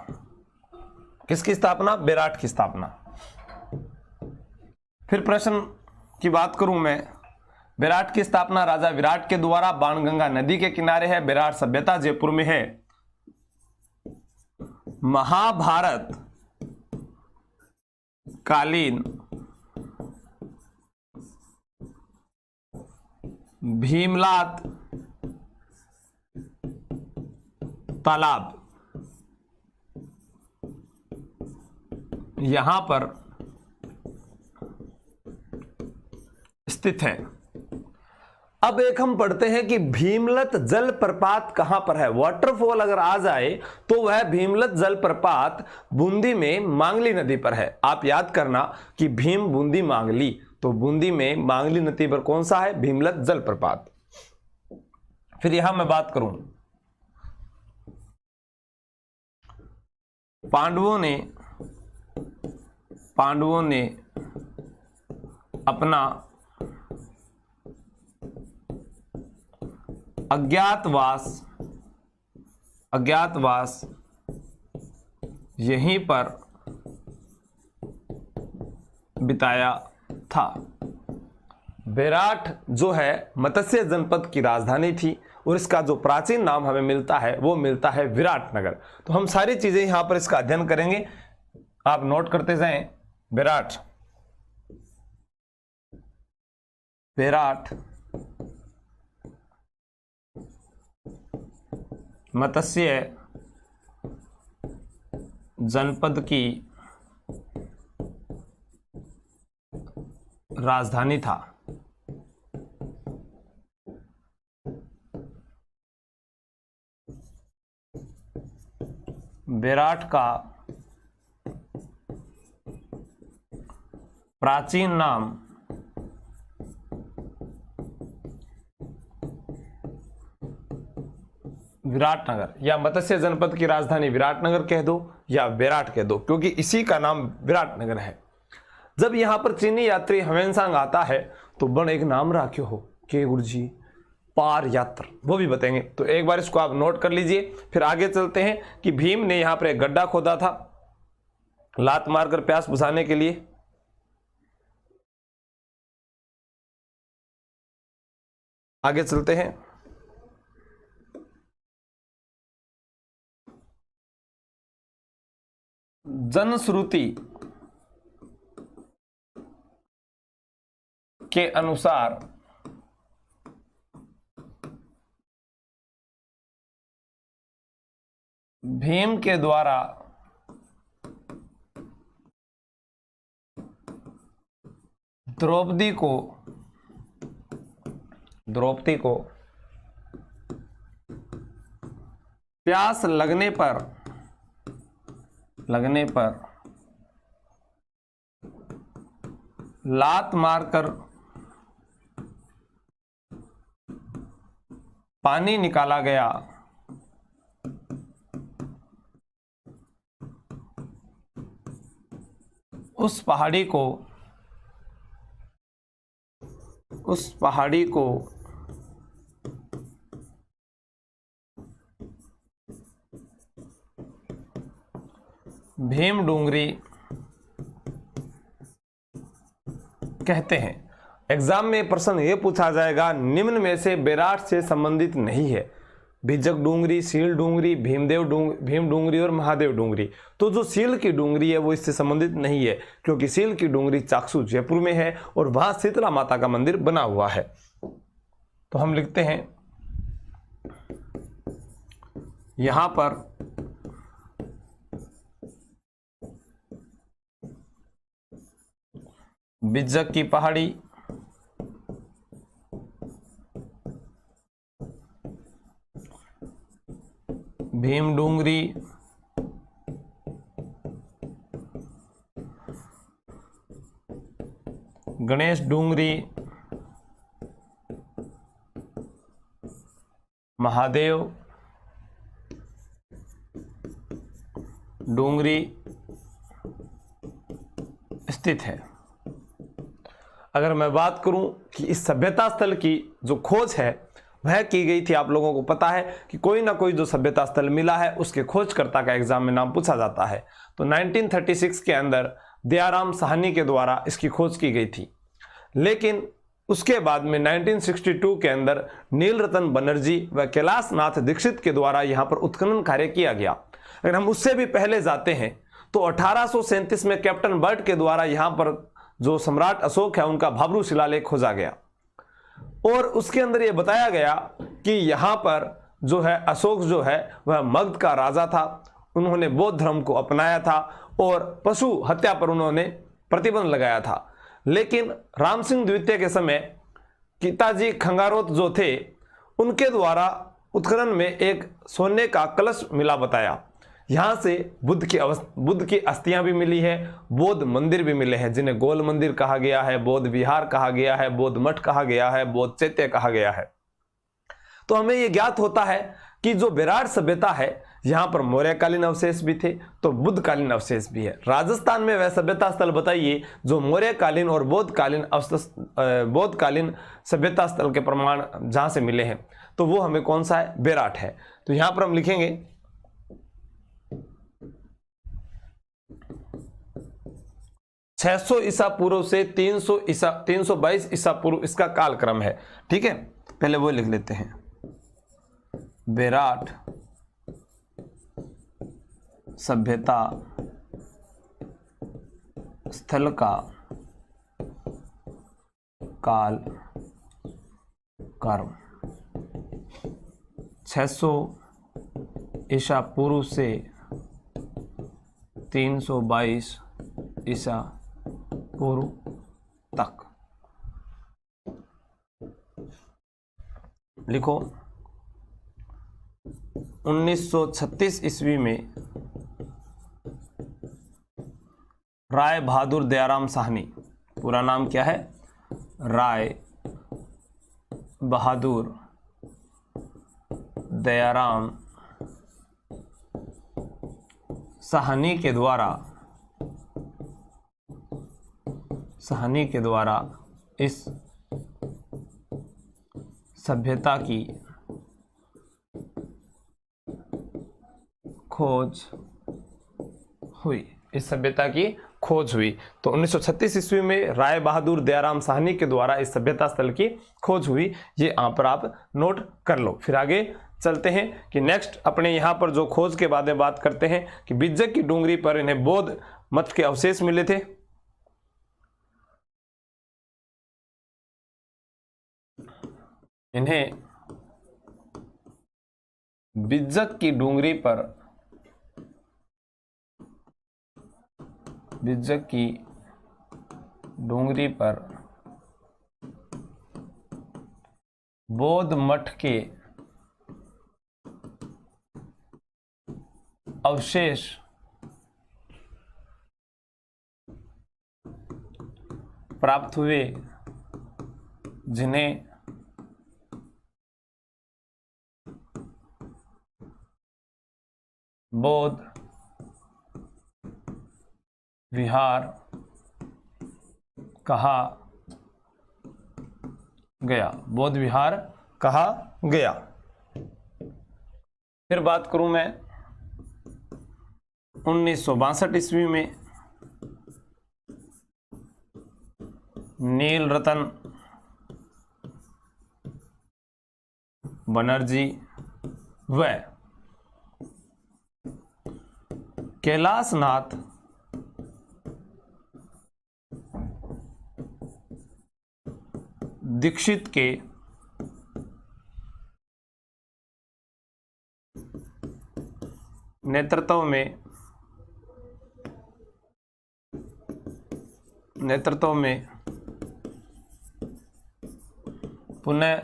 किसकी स्थापना? बेराट की स्थापना। फिर प्रश्न की बात करूं मैं, बेराट की स्थापना राजा विराट के द्वारा बाणगंगा नदी के किनारे है। बेराट सभ्यता जयपुर में है। महाभारत कालीन भीमलात तालाब यहां पर स्थित है। अब एक हम पढ़ते हैं कि भीमलत जलप्रपात कहां पर है। वाटरफॉल अगर आ जाए तो वह भीमलत जलप्रपात बूंदी में मांगली नदी पर है। आप याद करना कि भीम बूंदी मांगली, तो बूंदी में मांगली नदी पर कौन सा है? भीमलत जलप्रपात। फिर यहां मैं बात करूं, पांडवों ने अपना अज्ञातवास यहीं पर बिताया था। बेराट जो है मत्स्य जनपद की राजधानी थी, और इसका जो प्राचीन नाम हमें मिलता है वो मिलता है विराटनगर। तो हम सारी चीजें यहां पर इसका अध्ययन करेंगे, आप नोट करते जाएं। बेराट मत्स्य जनपद की राजधानी था। बेराट का प्राचीन नाम विराटनगर, या मत्स्य जनपद की राजधानी विराटनगर कह दो या बेराट कह दो, क्योंकि इसी का नाम विराटनगर है। जब यहां पर चीनी यात्री ह्वेनसांग आता है तो बन एक नाम राख्यो हो के गुरुजी पार यात्र, वो भी बताएंगे। तो एक बार इसको आप नोट कर लीजिए। फिर आगे चलते हैं कि भीम ने यहां पर एक गड्ढा खोदा था लात मारकर प्यास बुझाने के लिए। आगे चलते हैं। जनश्रुति के अनुसार भीम के द्वारा द्रौपदी को प्यास लगने पर लात मारकर पानी निकाला गया। उस पहाड़ी को भीम डूंगरी कहते हैं। एग्जाम में प्रश्न ये पूछा जाएगा, निम्न में से बेराट से संबंधित नहीं है। भिज्जक डूंगरी, सील डूंगरी, भीम डूंगरी और महादेव डूंगरी। तो जो सील की डूंगरी है वो इससे संबंधित नहीं है, क्योंकि सील की डूंगरी चाकसू जयपुर में है और वहां शीतला माता का मंदिर बना हुआ है। तो हम लिखते हैं यहां पर भिज्जक की पहाड़ी, भीम डूंगरी, गणेश डूंगरी, महादेव डूंगरी स्थित है। अगर मैं बात करूं कि इस सभ्यता स्थल की जो खोज है वह की गई थी, आप लोगों को पता है कि कोई ना कोई जो सभ्यता स्थल मिला है उसके खोजकर्ता का एग्जाम में नाम पूछा जाता है। तो 1936 के अंदर दयाराम साहनी के द्वारा इसकी खोज की गई थी, लेकिन उसके बाद में 1962 के अंदर नीलरतन बनर्जी व कैलाश नाथ दीक्षित के द्वारा यहाँ पर उत्खनन कार्य किया गया। अगर हम उससे भी पहले जाते हैं तो 1837 में कैप्टन बर्ट के द्वारा यहाँ पर जो सम्राट अशोक है उनका भाब्रू शिलालेख खोजा गया और उसके अंदर यह बताया गया कि यहाँ पर जो है अशोक जो है वह मगध का राजा था। उन्होंने बौद्ध धर्म को अपनाया था और पशु हत्या पर उन्होंने प्रतिबंध लगाया था। लेकिन राम सिंह द्वितीय के समय पिताजी खंगारोत जो थे उनके द्वारा उत्खनन में एक सोने का कलश मिला बताया। यहाँ से बुद्ध की अस्थियां भी मिली है, बौद्ध मंदिर भी मिले हैं जिन्हें गोल मंदिर कहा गया है, बौद्ध विहार कहा गया है, बौद्ध मठ कहा गया है, बौद्ध चैत्य कहा गया है। तो हमें यह ज्ञात होता है कि जो बेराट सभ्यता है यहाँ पर मौर्यकालीन अवशेष भी थे तो बुद्धकालीन अवशेष भी है। राजस्थान में वह सभ्यता स्थल बताइए जो मौर्यकालीन और बौद्धकालीन सभ्यता स्थल के प्रमाण जहां से मिले हैं, तो वो हमें कौन सा है? बेराट है। तो यहां पर हम लिखेंगे 600 ईसा पूर्व से 322 ईसा पूर्व इसका कालक्रम है। ठीक है, पहले वो लिख लेते हैं। बेराट सभ्यता स्थल का काल कर्म 600 ईसा पूर्व से 322 ईसा पूर्व तक। लिखो 1936 ईस्वी में राय बहादुर दयाराम साहनी, पूरा नाम क्या है? राय बहादुर दयाराम साहनी के द्वारा इस सभ्यता की खोज हुई। तो 1936 ईस्वी में राय बहादुर दयाराम साहनी के द्वारा इस सभ्यता स्थल की खोज हुई। ये यहाँ पर आप नोट कर लो। फिर आगे चलते हैं कि नेक्स्ट अपने यहाँ पर जो खोज के बारे में बात करते हैं कि बिज्जक की डूंगरी पर इन्हें बौद्ध मठ के अवशेष मिले थे। इन्हें बिज्जक की डूंगरी पर बौद्ध मठ के अवशेष प्राप्त हुए, जिन्हें बौद्ध विहार कहा गया। बौद्ध विहार कहा गया। फिर बात करूं मैं 1962 ईस्वी में नील रतन बनर्जी व कैलाश नाथ दीक्षित के नेतृत्व में पुनः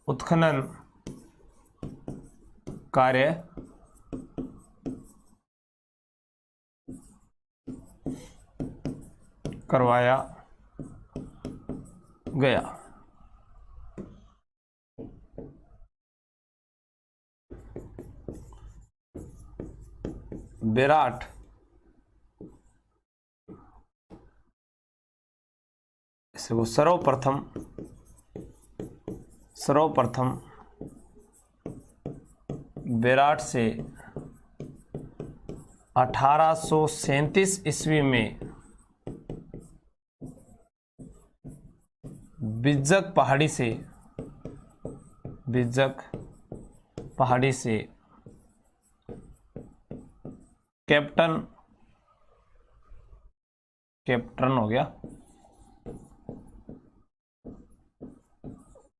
उत्खनन कार्य करवाया गया। बेराट इसे वो सर्वप्रथम बेराट से 1837 ईस्वी में बिज्जक पहाड़ी से कैप्टन हो गया,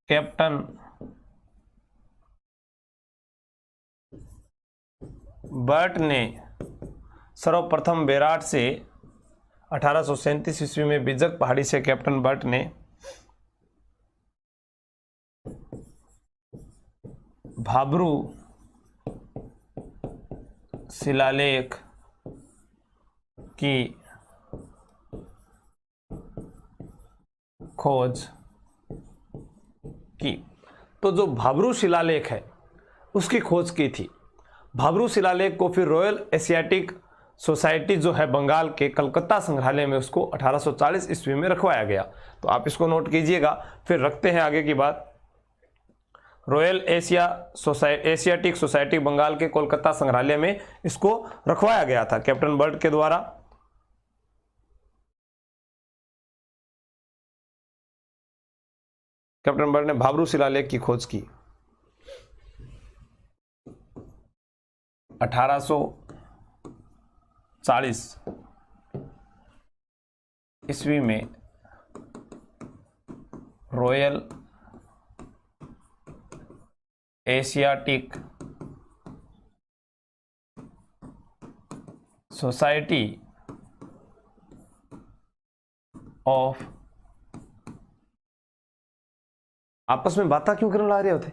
कैप्टन बर्ट ने सर्वप्रथम बेराट से 1837 ईस्वी में बिज्जक पहाड़ी से कैप्टन बर्ट ने भाब्रू शिलालेख की खोज की। तो जो भाब्रू शिलालेख है उसकी खोज की थी। भाब्रू शिलालेख को फिर रॉयल एशियाटिक सोसाइटी जो है बंगाल के कलकत्ता संग्रहालय में उसको 1840 ईस्वी में रखवाया गया। तो आप इसको नोट कीजिएगा। फिर रखते हैं आगे की बात। रॉयल एशियाटिक सोसाइटी बंगाल के कोलकाता संग्रहालय में इसको रखवाया गया था कैप्टन बर्ट के द्वारा। कैप्टन बर्ट ने भाब्रू शिलालेख की खोज की। 1840 ईस्वी में रॉयल एशियाटिक सोसाइटी ऑफ आपस में बातें क्यों करने ला रहे होते?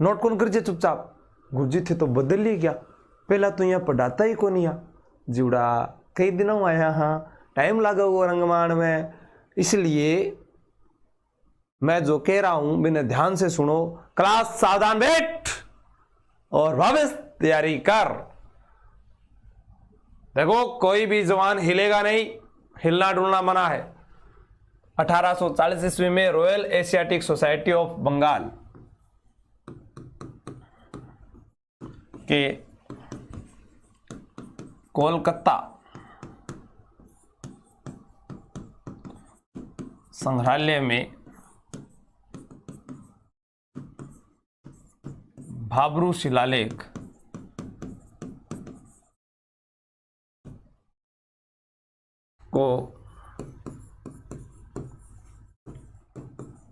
नोट कौन कर चुपचाप। गुरुजी थे तो बदल ली क्या? पहला तो यहाँ पढ़ाता ही कौन यहाँ जीवड़ा, कई दिनों आया हाँ, टाइम लगा हुआ रंगमान में, इसलिए मैं जो कह रहा हूं मैंने ध्यान से सुनो। क्लास सावधान बैठ और वापस तैयारी कर। देखो कोई भी जवान हिलेगा नहीं, हिलना डुलना मना है। 1840 ईस्वी में Royal Asiatic Society of Bengal के कोलकाता संग्रहालय में भाब्रू शिलालेख को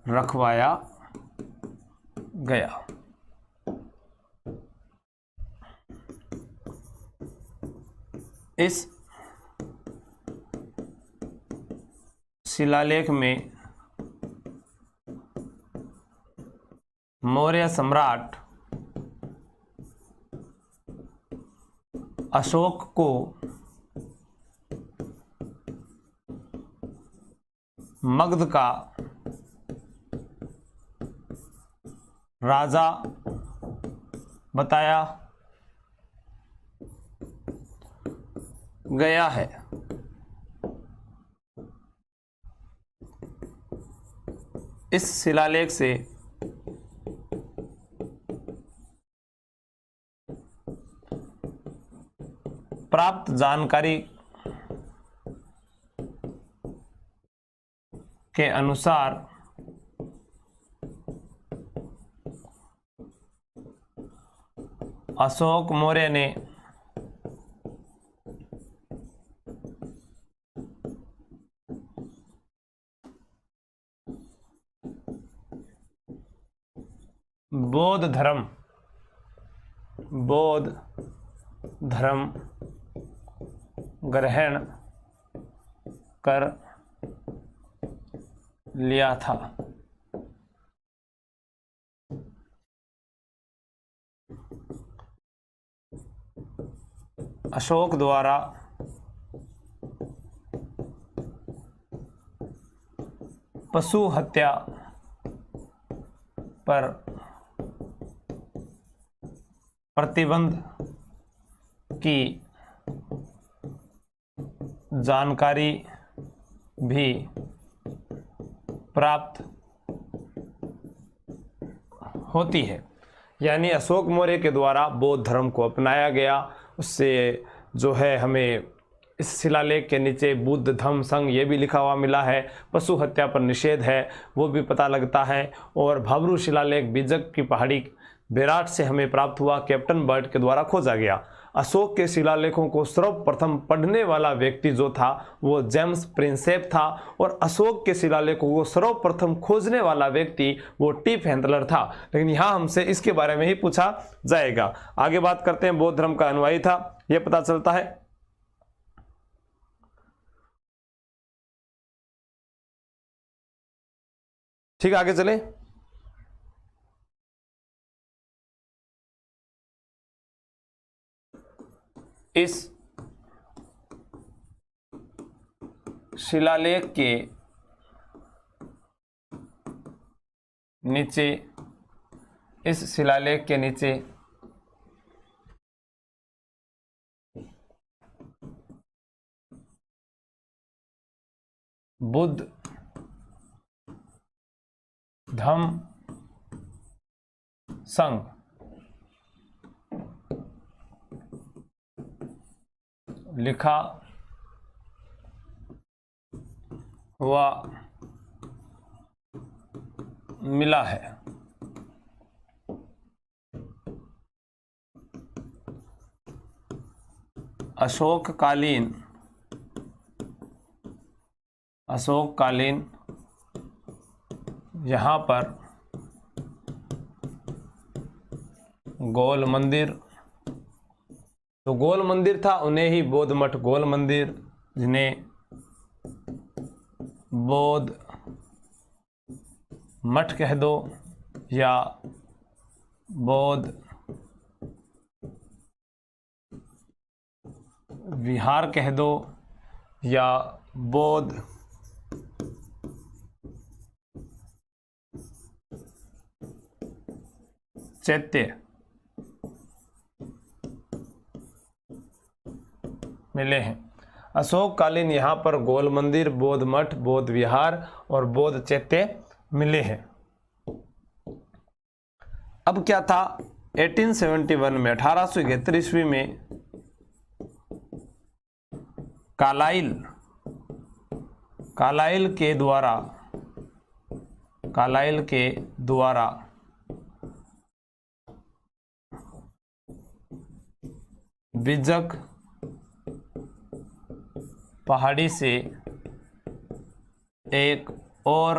रखवाया गया। इस शिलालेख में मौर्य सम्राट अशोक को मगध का राजा बताया गया है। इस शिलालेख से प्राप्त जानकारी के अनुसार अशोक मौर्य ने बौद्ध धर्म ग्रहण कर लिया था। अशोक द्वारा पशु हत्या पर प्रतिबंध की जानकारी भी प्राप्त होती है। यानी अशोक मौर्य के द्वारा बौद्ध धर्म को अपनाया गया, उससे जो है हमें इस शिलालेख के नीचे बुद्ध धम्म संघ ये भी लिखा हुआ मिला है। पशु हत्या पर निषेध है वो भी पता लगता है। और भाब्रू शिलालेख बीजक की पहाड़ी बेराट से हमें प्राप्त हुआ, कैप्टन बर्ड के द्वारा खोजा गया। अशोक के शिलालेखों को सर्वप्रथम पढ़ने वाला व्यक्ति जो था वो जेम्स प्रिंसेप था, और अशोक के शिलालेखों को सर्वप्रथम खोजने वाला व्यक्ति वो टिफ हैंडलर था। लेकिन यहाँ हमसे इसके बारे में ही पूछा जाएगा। आगे बात करते हैं, बौद्ध धर्म का अनुयायी था यह पता चलता है। ठीक, आगे चलें। इस शिलालेख के नीचे बुद्ध धम्म संघ लिखा हुआ मिला है। अशोककालीन यहाँ पर गोल मंदिर, तो गोल मंदिर था उन्हें ही बौद्ध मठ गोल मंदिर, जिन्हें बौद्ध मठ कह दो या बौद्ध विहार कह दो या बौद्ध चैत्य मिले हैं। अशोककालीन यहाँ पर गोल मंदिर, बौद्ध मठ, बौद्ध विहार और बौद्ध चैत्य मिले हैं। अब क्या था, 1871 में 1871 ईस्वी में कालाइल के द्वारा बीजक पहाड़ी से एक और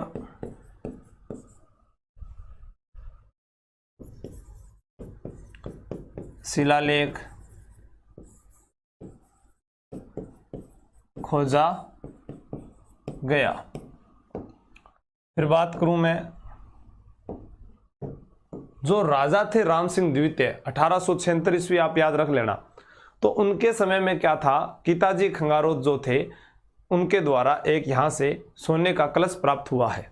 शिलालेख खोजा गया। फिर बात करूं मैं जो राजा थे राम सिंह द्वितीय 1876 ईस्वी, आप याद रख लेना। तो उनके समय में क्या था, किताजी खंगारोत जो थे उनके द्वारा एक यहां से सोने का कलश प्राप्त हुआ है।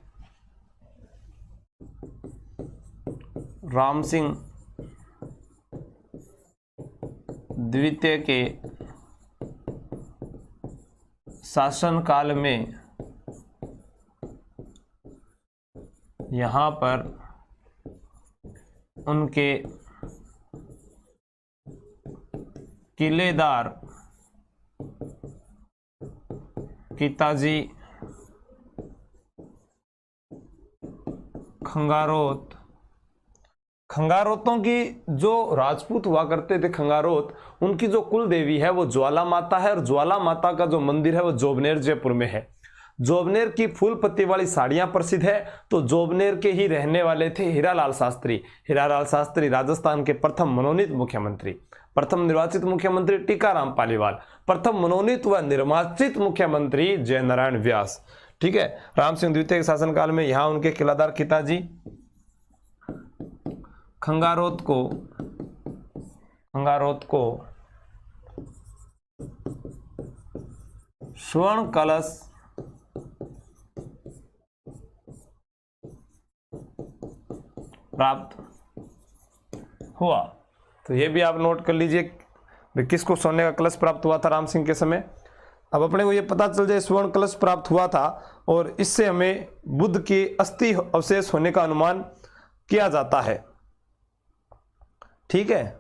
राम सिंह द्वितीय के शासनकाल में यहाँ पर उनके किलेदार किताजी खंगारोतों की जो राजपूत हुआ करते थे खंगारोत, उनकी जो कुल देवी है वो ज्वाला माता है, और ज्वाला माता का जो मंदिर है वो जोबनेर जयपुर में है। जोबनेर की फूल पत्ती वाली साड़ियां प्रसिद्ध है। तो जोबनेर के ही रहने वाले थे हीरालाल शास्त्री। हीरालाल शास्त्री राजस्थान के प्रथम मनोनीत मुख्यमंत्री, प्रथम निर्वाचित मुख्यमंत्री टीकाराम पालीवाल, प्रथम मनोनीत व निर्वाचित मुख्यमंत्री जयनारायण व्यास। ठीक है, राम सिंह द्वितीय के शासनकाल में यहां उनके किलादार किताजी खंगारोत को स्वर्ण कलश प्राप्त हुआ। तो ये भी आप नोट कर लीजिए, किसको सोने का कलश प्राप्त हुआ था राम सिंह के समय। अब अपने को ये पता चल जाए स्वर्ण कलश प्राप्त हुआ था, और इससे हमें बुद्ध की अस्थि अवशेष होने का अनुमान किया जाता है। ठीक है,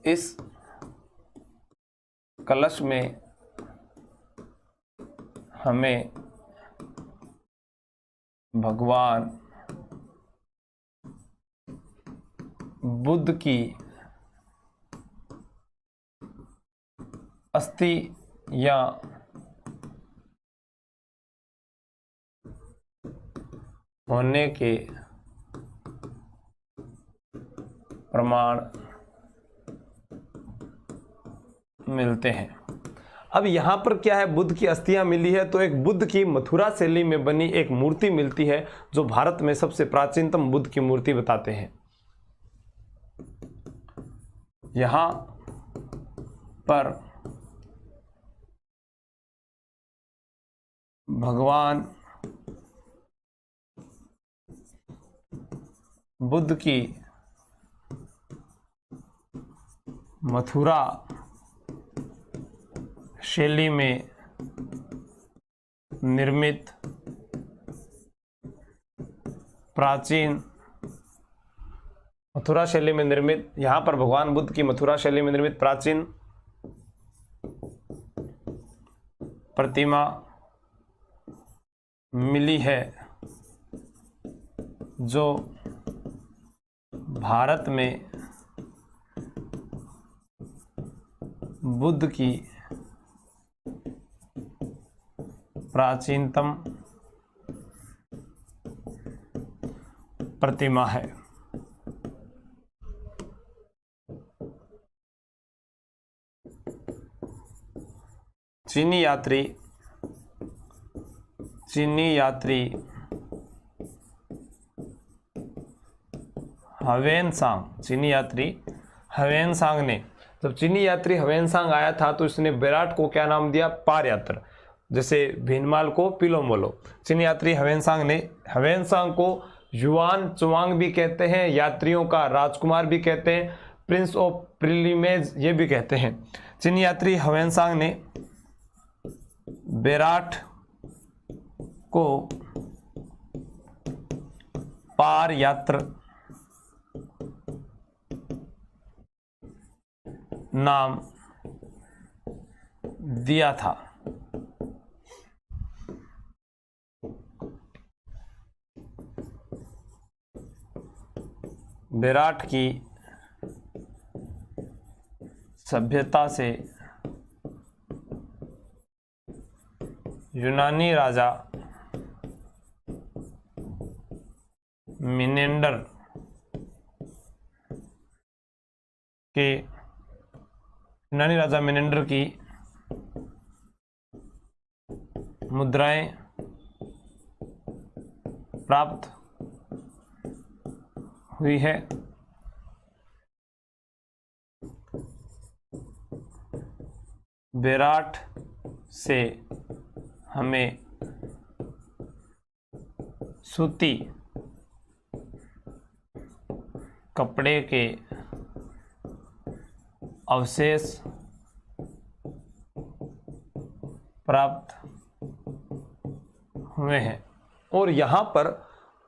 इस कलश में हमें भगवान बुद्ध की अस्थि या होने के प्रमाण मिलते हैं। अब यहां पर क्या है, बुद्ध की अस्थियां मिली है, तो एक बुद्ध की मथुरा शैली में बनी एक मूर्ति मिलती है, जो भारत में सबसे प्राचीनतम बुद्ध की मूर्ति बताते हैं। यहां पर भगवान बुद्ध की मथुरा शैली में निर्मित मथुरा शैली में निर्मित यहां पर भगवान बुद्ध की मथुरा शैली में निर्मित प्राचीन प्रतिमा मिली है, जो भारत में बुद्ध की प्राचीनतम प्रतिमा है। चीनी यात्री हवेनसांग ने, जब चीनी यात्री हवेनसांग आया था तो इसने विराट को क्या नाम दिया, पार यात्र। जैसे भीनमाल को पिलोमोलो। चीनी यात्री हवेनसांग को युआन चुआंग भी कहते हैं, यात्रियों का राजकुमार भी कहते हैं, प्रिंस ऑफ प्रिलिमेज ये भी कहते हैं। चीनी यात्री हवेनसांग ने विराट को पार यात्र नाम दिया था। विराट की सभ्यता से यूनानी राजा मिनेंडर के यूनानी राजा मेनेंडर की मुद्राएं प्राप्त हुई है। बेराट से हमें सूती कपड़े के अवशेष प्राप्त हुए हैं। और यहाँ पर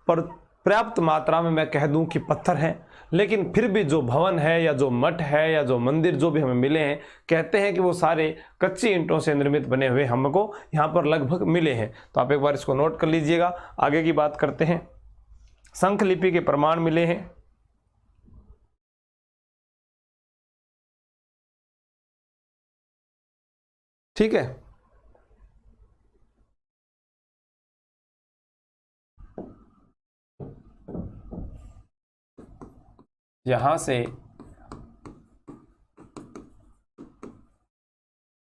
पर्याप्त मात्रा में मैं कह दूं कि पत्थर हैं, लेकिन फिर भी जो भवन है या जो मठ है या जो मंदिर जो भी हमें मिले हैं, कहते हैं कि वो सारे कच्ची ईंटों से निर्मित बने हुए हमको यहाँ पर लगभग मिले हैं। तो आप एक बार इसको नोट कर लीजिएगा। आगे की बात करते हैं। शंख लिपि के प्रमाण मिले हैं। ठीक है, यहां से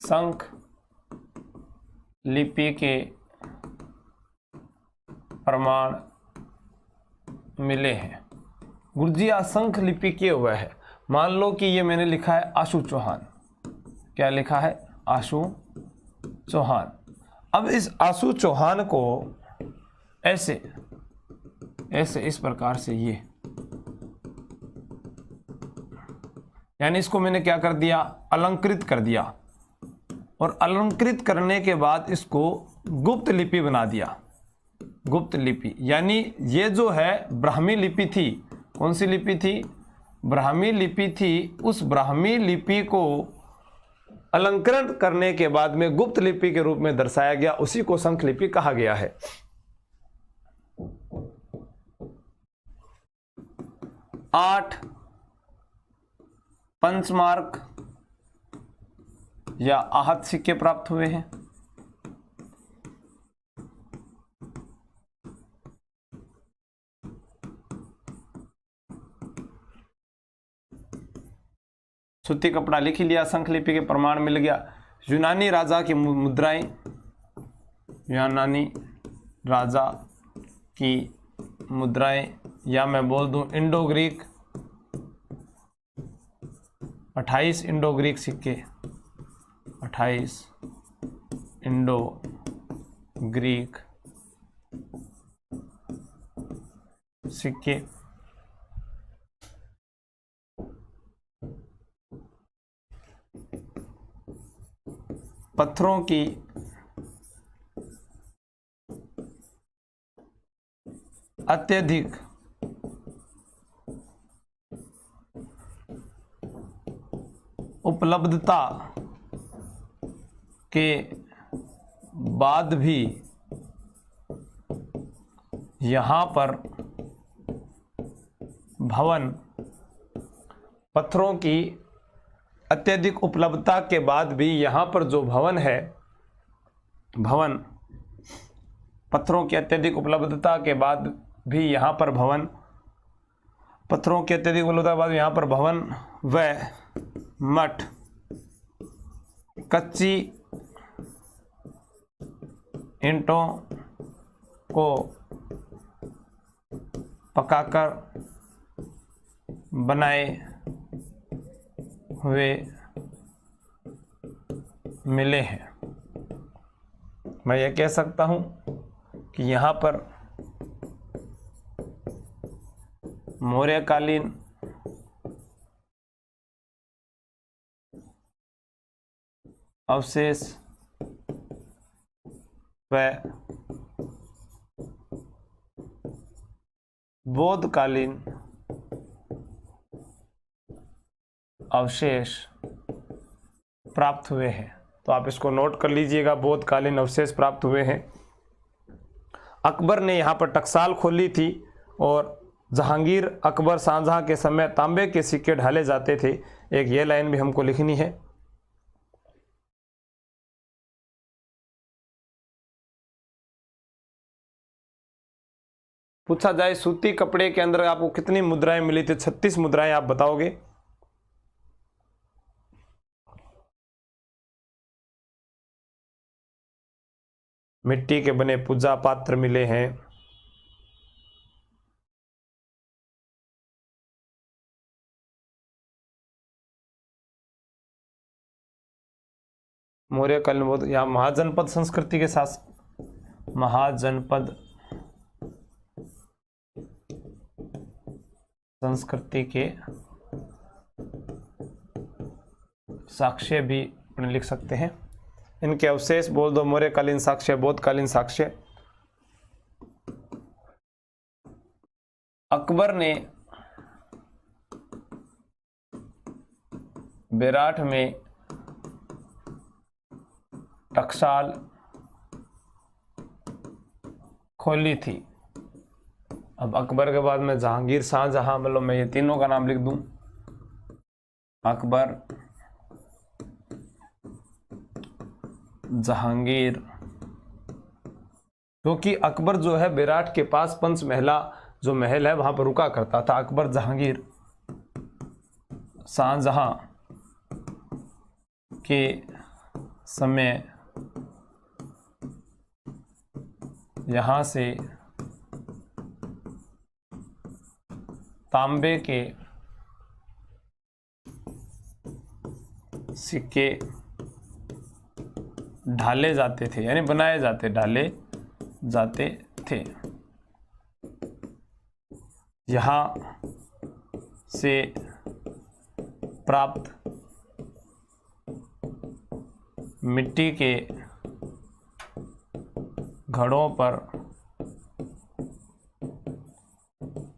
शंख लिपि के प्रमाण मिले हैं। गुरुजी आज शंख लिपि किए हुआ है। मान लो कि ये मैंने लिखा है आशु चौहान। क्या लिखा है? आशु चौहान। अब इस आशु चौहान को ऐसे ऐसे इस प्रकार से ये, यानी इसको मैंने क्या कर दिया? अलंकृत कर दिया। और अलंकृत करने के बाद इसको गुप्त लिपि बना दिया। गुप्त लिपि यानी ये जो है ब्राह्मी लिपि थी। कौन सी लिपि थी? ब्राह्मी लिपि थी। उस ब्राह्मी लिपि को अलंकरण करने के बाद में गुप्त लिपि के रूप में दर्शाया गया, उसी को शंख लिपि कहा गया है। 8 पंचमार्क या आहत सिक्के प्राप्त हुए हैं। सूती कपड़ा लिख लिया, शंख लिपि के प्रमाण मिल गया। यूनानी राजा की मुद्राएं, यूनानी राजा की मुद्राएं, या मैं बोल दूं इंडो ग्रीक, 28 इंडो ग्रीक सिक्के, 28 इंडो ग्रीक सिक्के। पत्थरों की अत्यधिक उपलब्धता के बाद भी यहाँ पर भवन, पत्थरों की अत्यधिक उपलब्धता के बाद भी यहाँ पर जो भवन है, भवन, पत्थरों की अत्यधिक उपलब्धता के बाद भी यहाँ पर भवन, पत्थरों की अत्यधिक उपलब्धता के बाद यहाँ पर भवन व मठ कच्ची ईंटों को पकाकर बनाए हुए मिले हैं। मैं ये कह सकता हूँ कि यहाँ पर मौर्यकालीन अवशेष व बौद्धकालीन अवशेष प्राप्त हुए हैं। तो आप इसको नोट कर लीजिएगा, बौद्धकालीन अवशेष प्राप्त हुए हैं। अकबर ने यहाँ पर टकसाल खोली थी और जहांगीर, अकबर, शाहजहां के समय तांबे के सिक्के ढाले जाते थे। एक ये लाइन भी हमको लिखनी है। पूछा जाए सूती कपड़े के अंदर आपको कितनी मुद्राएं मिली थी? 36 मुद्राएं आप बताओगे। मिट्टी के बने पूजा पात्र मिले हैं। मौर्य कालीन बहुत, यहाँ महाजनपद संस्कृति के साथ, महाजनपद संस्कृति के साक्ष्य भी अपने लिख सकते हैं। इनके अवशेष बोल दो, मौर्यकालीन साक्ष्य, बौद्धकालीन साक्ष्य। अकबर ने बेराठ में टकसाल खोली थी। अब अकबर के बाद में जहांगीर, शाहजहां, मतलब मैं ये तीनों का नाम लिख दूं। अकबर, जहांगीर, क्योंकि अकबर जो है बेराठ के पास पंचमहला जो महल है वहां पर रुका करता था। अकबर, जहांगीर, शाहजहां के समय यहाँ से तांबे के सिक्के ढाले जाते थे, यानी बनाए जाते, ढाले जाते थे। यहाँ से प्राप्त मिट्टी के घड़ों पर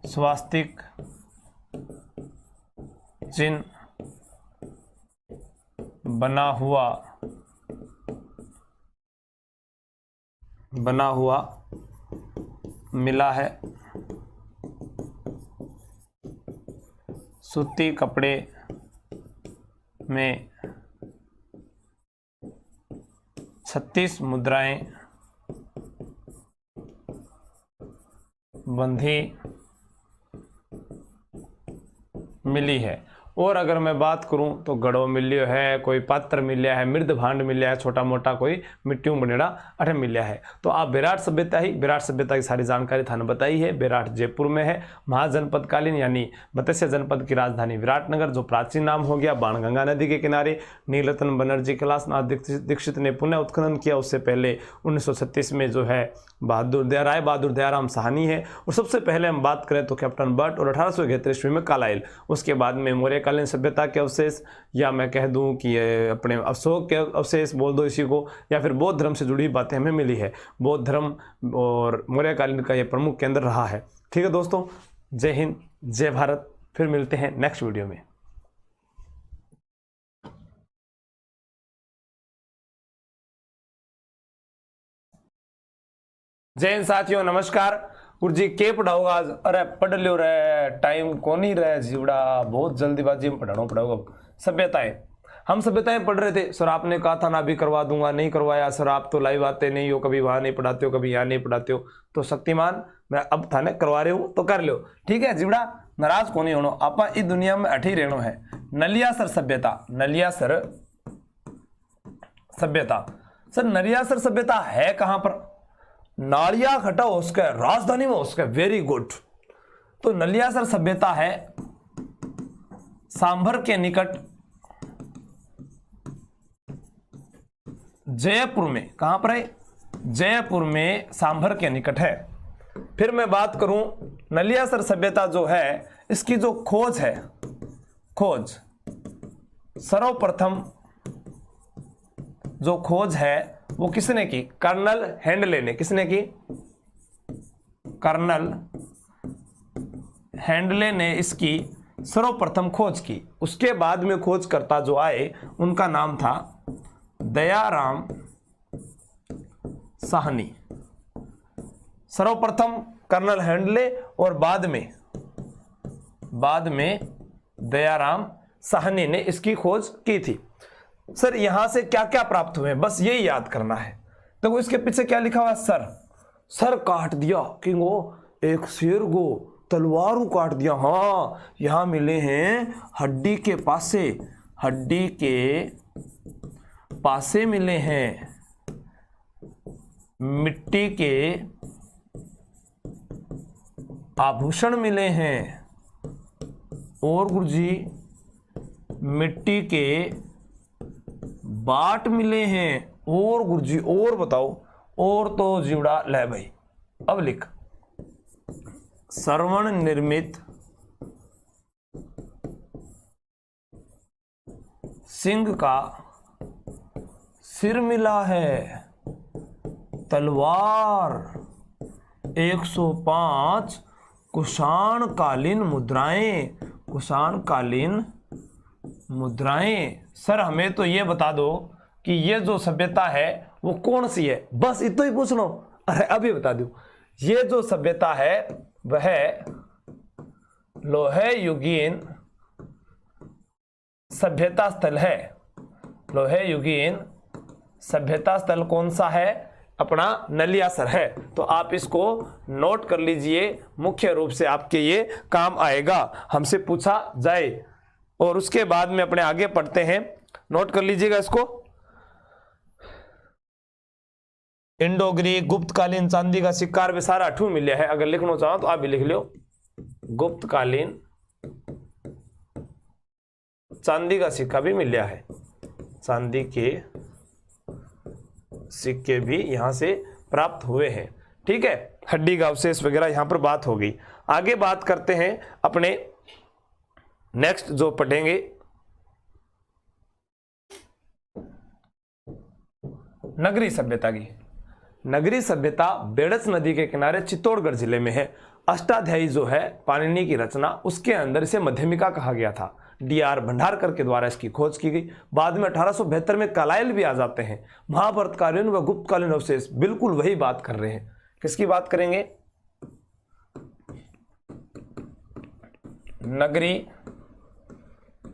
स्वास्तिक चिन्ह बना हुआ मिला है। सूती कपड़े में 36 मुद्राएं बंधी मिली है। और अगर मैं बात करूं तो गड़ो मिलियो है, कोई पात्र मिलिया है, मृद भांड मिलिया है, छोटा मोटा कोई मिट्टियों बनेड़ा अठे मिलिया है। तो आप बेराठ सभ्यता ही, बेराठ सभ्यता की सारी जानकारी थाने बताई है। बेराठ जयपुर में है। महाजनपद कालीन यानी मत्स्य जनपद की राजधानी विराटनगर, जो प्राचीन नाम हो गया बाणगंगा नदी के किनारे। नीलरत्न बनर्जी कैलाशनाथ दीक्षित ने पुनः उत्खनन किया। उससे पहले 1936 में जो है राय बहादुर दयाराम साहनी है। और सबसे पहले हम बात करें तो कैप्टन बर्ट, और 1871 ईस्वी में कालाइल। उसके बाद में मौर्यकालीन सभ्यता के अवशेष, या मैं कह दूं कि अपने अशोक के अवशेष बोल दो इसी को, या फिर बौद्ध धर्म से जुड़ी बातें हमें मिली है। बौद्ध धर्म और मौर्यकालीन का ये प्रमुख केंद्र रहा है। ठीक है दोस्तों, जय हिंद, जय भारत। फिर मिलते हैं नेक्स्ट वीडियो में। जय हिंद साथियों, नमस्कार। गुरुजी के पढ़ाओगा आज? अरे पढ़ लियो रे, टाइम को नहीं रहे जीवड़ा, बहुत जल्दीबाजी में पढ़ाना पड़ेगा। सभ्यताएं, हम सभ्यताएं पढ़ रहे थे सर, आपने कहा था ना भी करवा दूंगा, नहीं करवाया सर। आप तो लाइव आते नहीं हो, कभी वहां नहीं पढ़ाते हो, कभी यहाँ नहीं पढ़ाते हो। तो शक्तिमान, मैं अब थाने करवा रहे हूँ तो कर लो। ठीक है जीवड़ा, नाराज को नहीं होना। आप इस दुनिया में अठी रहना है। नलियासर सभ्यता, नलियासर सभ्यता। सर नलियासर सभ्यता है कहां पर? नालिया खटा उसका राजधानी में उसका। Very good. तो नलियासर सभ्यता है सांभर के निकट जयपुर में। कहां पर है? जयपुर में, सांभर के निकट है। फिर मैं बात करूं नलियासर सभ्यता जो है, इसकी जो खोज है, खोज सर्वप्रथम जो खोज है वो किसने की? कर्नल हैंडले ने। किसने की? कर्नल हैंडले ने इसकी सर्वप्रथम खोज की। उसके बाद में खोजकर्ता जो आए उनका नाम था दयाराम साहनी। सर्वप्रथम कर्नल हैंडले और बाद में दयाराम साहनी ने इसकी खोज की थी। सर यहां से क्या क्या प्राप्त हुए, बस यही याद करना है। देखो इसके पीछे क्या लिखा हुआ है? सर काट दिया किंगो, एक शेर को तलवारों काट दिया। हाँ, यहां मिले हैं हड्डी के पासे मिले हैं मिट्टी के आभूषण मिले हैं। और गुरुजी मिट्टी के बाट मिले हैं। और गुरुजी और बताओ। और तो जीवड़ा ले भाई। अब लिख, श्रवण निर्मित सिंह का सिर मिला है। तलवार 105 कुषाण कालीन मुद्राएं। कुषाण कालीन मुद्राएं। सर हमें तो ये बता दो कि ये जो सभ्यता है वो कौन सी है, बस इतना ही पूछ लो। अरे अभी बता दूं, ये जो सभ्यता है वह लोहे युगीन सभ्यता स्थल है। लोहे युगीन सभ्यता स्थल कौन सा है? अपना नलियासर है। तो आप इसको नोट कर लीजिए, मुख्य रूप से आपके ये काम आएगा, हमसे पूछा जाए। और उसके बाद में अपने आगे पढ़ते हैं, नोट कर लीजिएगा इसको। इंडो ग्रीक गुप्तकालीन चांदी का सिक्का में सारा 8 मिला है। अगर लिखना चाहो तो आप भी लिख लो। गुप्तकालीन चांदी का सिक्का भी मिला है। चांदी के सिक्के भी यहां से प्राप्त हुए हैं। ठीक है, हड्डी का अवशेष वगैरह यहां पर बात हो गई। आगे बात करते हैं अपने नेक्स्ट जो पढ़ेंगे, नगरी सभ्यता की। नगरी सभ्यता बेड़च नदी के किनारे चित्तौड़गढ़ जिले में है। अष्टाध्यायी जो है पाणिनि की रचना, उसके अंदर इसे मध्यमिका कहा गया था। डी.आर. भंडारकर के द्वारा इसकी खोज की गई। बाद में 1872 में कालाइल भी आ जाते हैं। महाभारतकालीन व गुप्तकालीन अवशेष बिल्कुल वही बात कर रहे हैं। किसकी बात करेंगे? नगरी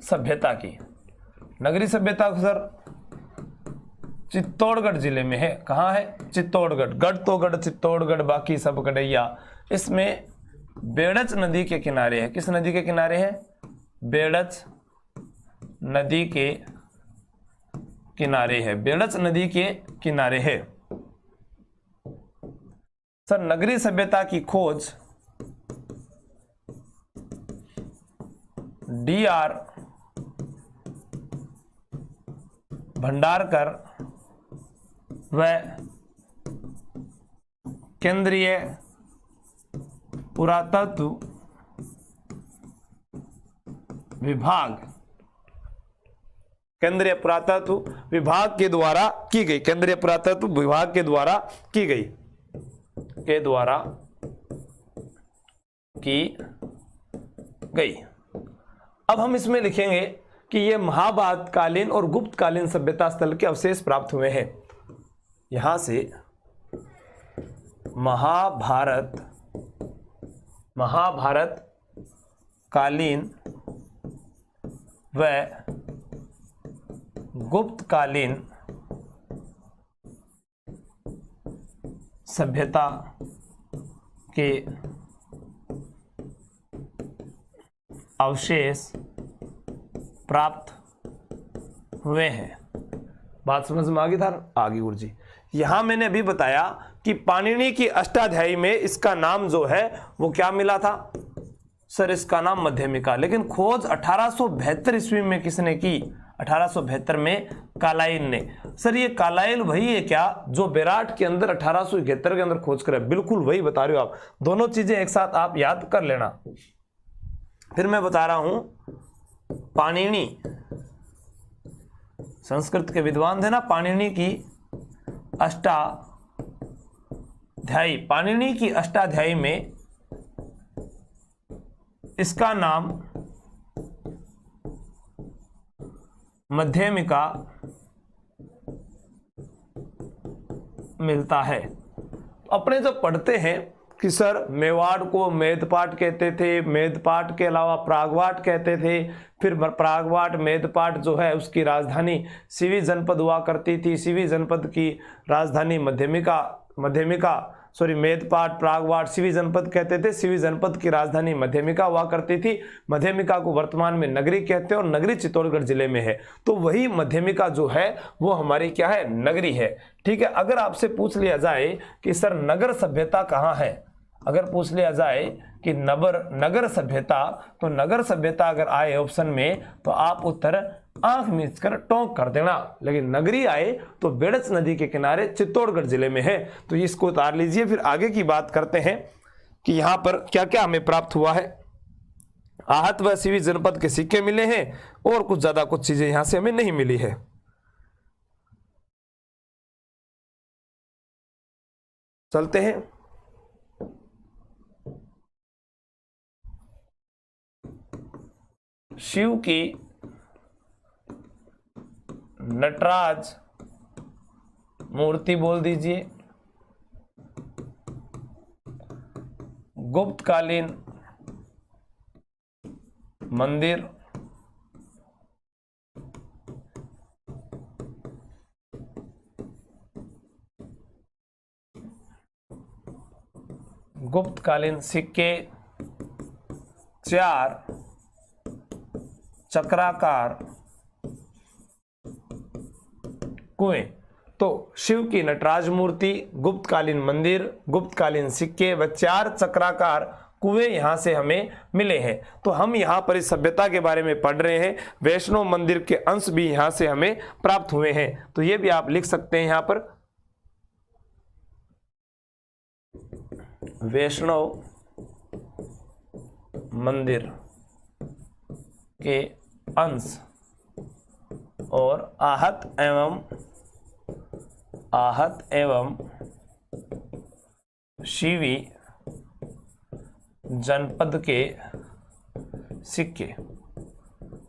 सभ्यता की। नगरी सभ्यता सर चित्तौड़गढ़ जिले में है। कहाँ है? चित्तौड़गढ़। गढ़ तो गढ़ चित्तौड़गढ़, बाकी सब गढ़ैया। इसमें बेड़च नदी के किनारे है। किस नदी के किनारे है? बेड़च नदी के किनारे है। बेड़च नदी के किनारे है। सर नगरी सभ्यता की खोज डी.आर. भंडारकर व केंद्रीय पुरातत्व विभाग, केंद्रीय पुरातत्व विभाग के द्वारा की गई। केंद्रीय पुरातत्व विभाग के द्वारा की गई। के द्वारा की गई। अब हम इसमें लिखेंगे कि ये महाभारतकालीन और गुप्तकालीन सभ्यता स्थल के अवशेष प्राप्त हुए हैं। यहां से महाभारत कालीन व गुप्तकालीन सभ्यता के अवशेष प्राप्त हुए हैं। बात समझ में आ गई? आगे गुरुजी, यहां मैंने अभी बताया कि पाणिनि की अष्टाध्यायी में इसका नाम जो है वो क्या मिला था? सर इसका नाम मध्यमिका। लेकिन खोज 1872 ईस्वी में किसने की? 1872 में कालाइल ने। सर ये कालाइल वही है क्या जो बेराट के अंदर 1871 के अंदर खोज करे? बिल्कुल वही बता रहे हो आप। दोनों चीजें एक साथ आप याद कर लेना। फिर मैं बता रहा हूं, पाणिनि संस्कृत के विद्वान थे ना, पाणिनि की अष्टाध्यायी। पाणिनि की अष्टाध्यायी में इसका नाम मध्यमिका मिलता है। अपने जब पढ़ते हैं कि सर मेवाड़ को मेदपाट कहते थे, मेदपाट के अलावा प्रागवाट कहते थे, फिर प्रागवाट मेदपाट जो है उसकी राजधानी सीवी जनपद हुआ करती थी। सीवी जनपद की राजधानी मध्यमिका मेदपाट, प्रागवाट, सिवी जनपद कहते थे। सिवी जनपद की राजधानी मध्यमिका हुआ करती थी। मध्यमिका को वर्तमान में नगरी कहते हैं और नगरी चित्तौड़गढ़ जिले में है। तो वही मध्यमिका जो है वो हमारी क्या है, नगरी है। ठीक है। अगर आपसे पूछ लिया जाए कि सर नगर सभ्यता कहाँ है, अगर पूछ लिया जाए कि नगर सभ्यता, तो नगर सभ्यता अगर आए ऑप्शन में तो आप उत्तर आंख मीच कर टोंक कर देना। लेकिन नगरी आए तो बेड़च नदी के किनारे चित्तौड़गढ़ जिले में है। तो इसको उतार लीजिए। फिर आगे की बात करते हैं कि यहां पर क्या क्या हमें प्राप्त हुआ है। आहत व सिवी जनपद के सिक्के मिले हैं और कुछ ज्यादा कुछ चीजें यहां से हमें नहीं मिली है। चलते हैं। शिव की नटराज मूर्ति बोल दीजिए। गुप्तकालीन मंदिर, गुप्तकालीन सिक्के, 4 चक्राकार कुएं। तो शिव की नटराज मूर्ति, गुप्तकालीन मंदिर, गुप्तकालीन सिक्के व 4 चक्राकार कुएं यहां से हमें मिले हैं। तो हम यहां पर इस सभ्यता के बारे में पढ़ रहे हैं। वैष्णव मंदिर के अंश भी यहां से हमें प्राप्त हुए हैं। तो ये भी आप लिख सकते हैं यहां पर, वैष्णव मंदिर के अंश और आहत एवं शिवी जनपद के सिक्के,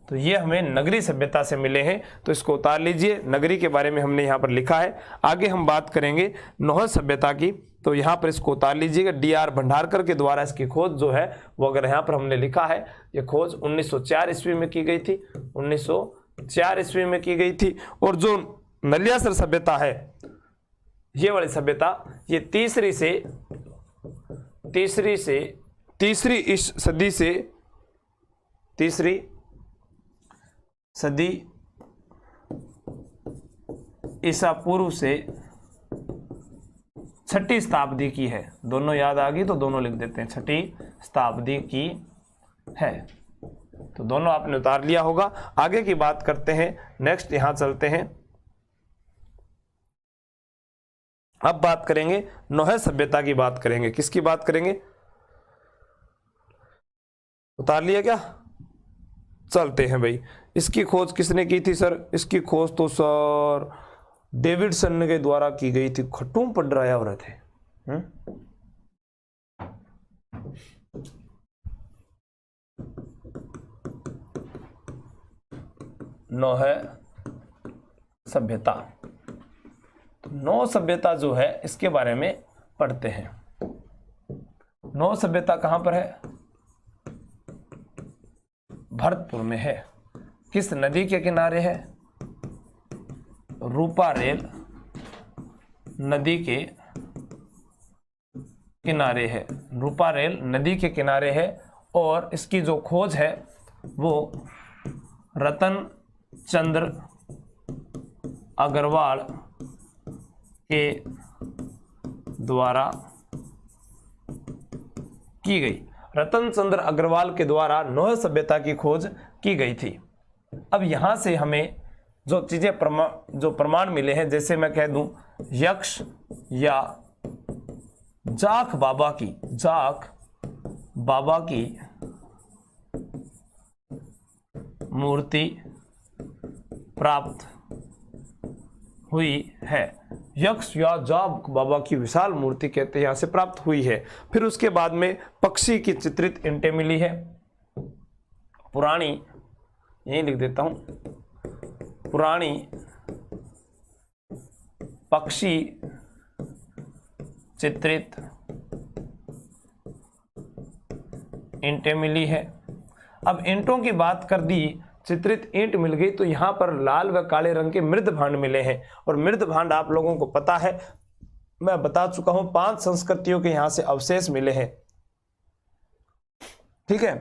तो ये हमें नगरी सभ्यता से मिले हैं। तो इसको उतार लीजिए। नगरी के बारे में हमने यहाँ पर लिखा है। आगे हम बात करेंगे नौह सभ्यता की। तो यहाँ पर इसको उतार लीजिएगा। DR भंडारकर के द्वारा इसकी खोज जो है वो अगर यहाँ पर हमने लिखा है, ये खोज 1904 ईस्वी में की गई थी। 1904 ईस्वी में की गई थी। और जो नलियासर सभ्यता है, ये वाली सभ्यता, ये तीसरी सदी ईसा पूर्व से 6ठी शताब्दी की है। दोनों याद आ गई तो दोनों लिख देते हैं, 6ठी शताब्दी की है। तो दोनों आपने उतार लिया होगा। आगे की बात करते हैं। नेक्स्ट यहां चलते हैं। अब बात करेंगे नौह सभ्यता की बात करेंगे। किसकी बात करेंगे, उतार लिया क्या? चलते हैं भाई। इसकी खोज किसने की थी सर? इसकी खोज तो सर डेविडसन के द्वारा की गई थी। खट्टूम पडराया हो रहे थे। नौह सभ्यता, नौ सभ्यता जो है इसके बारे में पढ़ते हैं। नौ सभ्यता कहां पर है? भरतपुर में है। किस नदी के किनारे है? रूपारेल नदी के किनारे है। रूपारेल नदी के किनारे है। और इसकी जो खोज है वो रतन चंद्र अग्रवाल के द्वारा की गई। रतन चंद्र अग्रवाल के द्वारा नौह सभ्यता की खोज की गई थी। अब यहां से हमें जो चीजें जो प्रमाण मिले हैं, जैसे मैं कह दूं यक्ष या जाख बाबा की मूर्ति प्राप्त हुई है। यक्ष या जाख बाबा की विशाल मूर्ति कहते हैं यहां से प्राप्त हुई है। फिर उसके बाद में पक्षी की चित्रित ईंटें मिली है। पुरानी, यही लिख देता हूं, पुरानी पक्षी चित्रित ईंटें मिली है। अब ईंटों की बात कर दी, चित्रित ईंट मिल गई, तो यहां पर लाल व काले रंग के मृद भांड मिले हैं। और मृद भांड आप लोगों को पता है मैं बता चुका हूं 5 संस्कृतियों के यहां से अवशेष मिले हैं। ठीक है,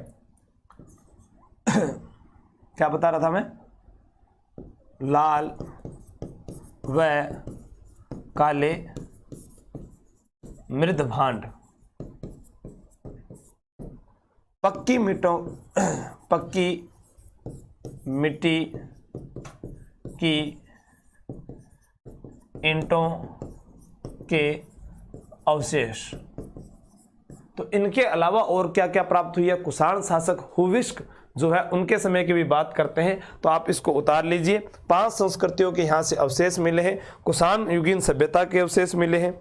क्या बता रहा था मैं? लाल व काले मृद भांड पक्की मिट्टी की ईंटों के अवशेष। तो इनके अलावा और क्या क्या प्राप्त हुई है? कुषाण शासक हुविस्क जो है उनके समय की भी बात करते हैं, तो आप इसको उतार लीजिए। 5 संस्कृतियों के यहां से अवशेष मिले हैं। कुषाण युगीन सभ्यता के अवशेष मिले हैं।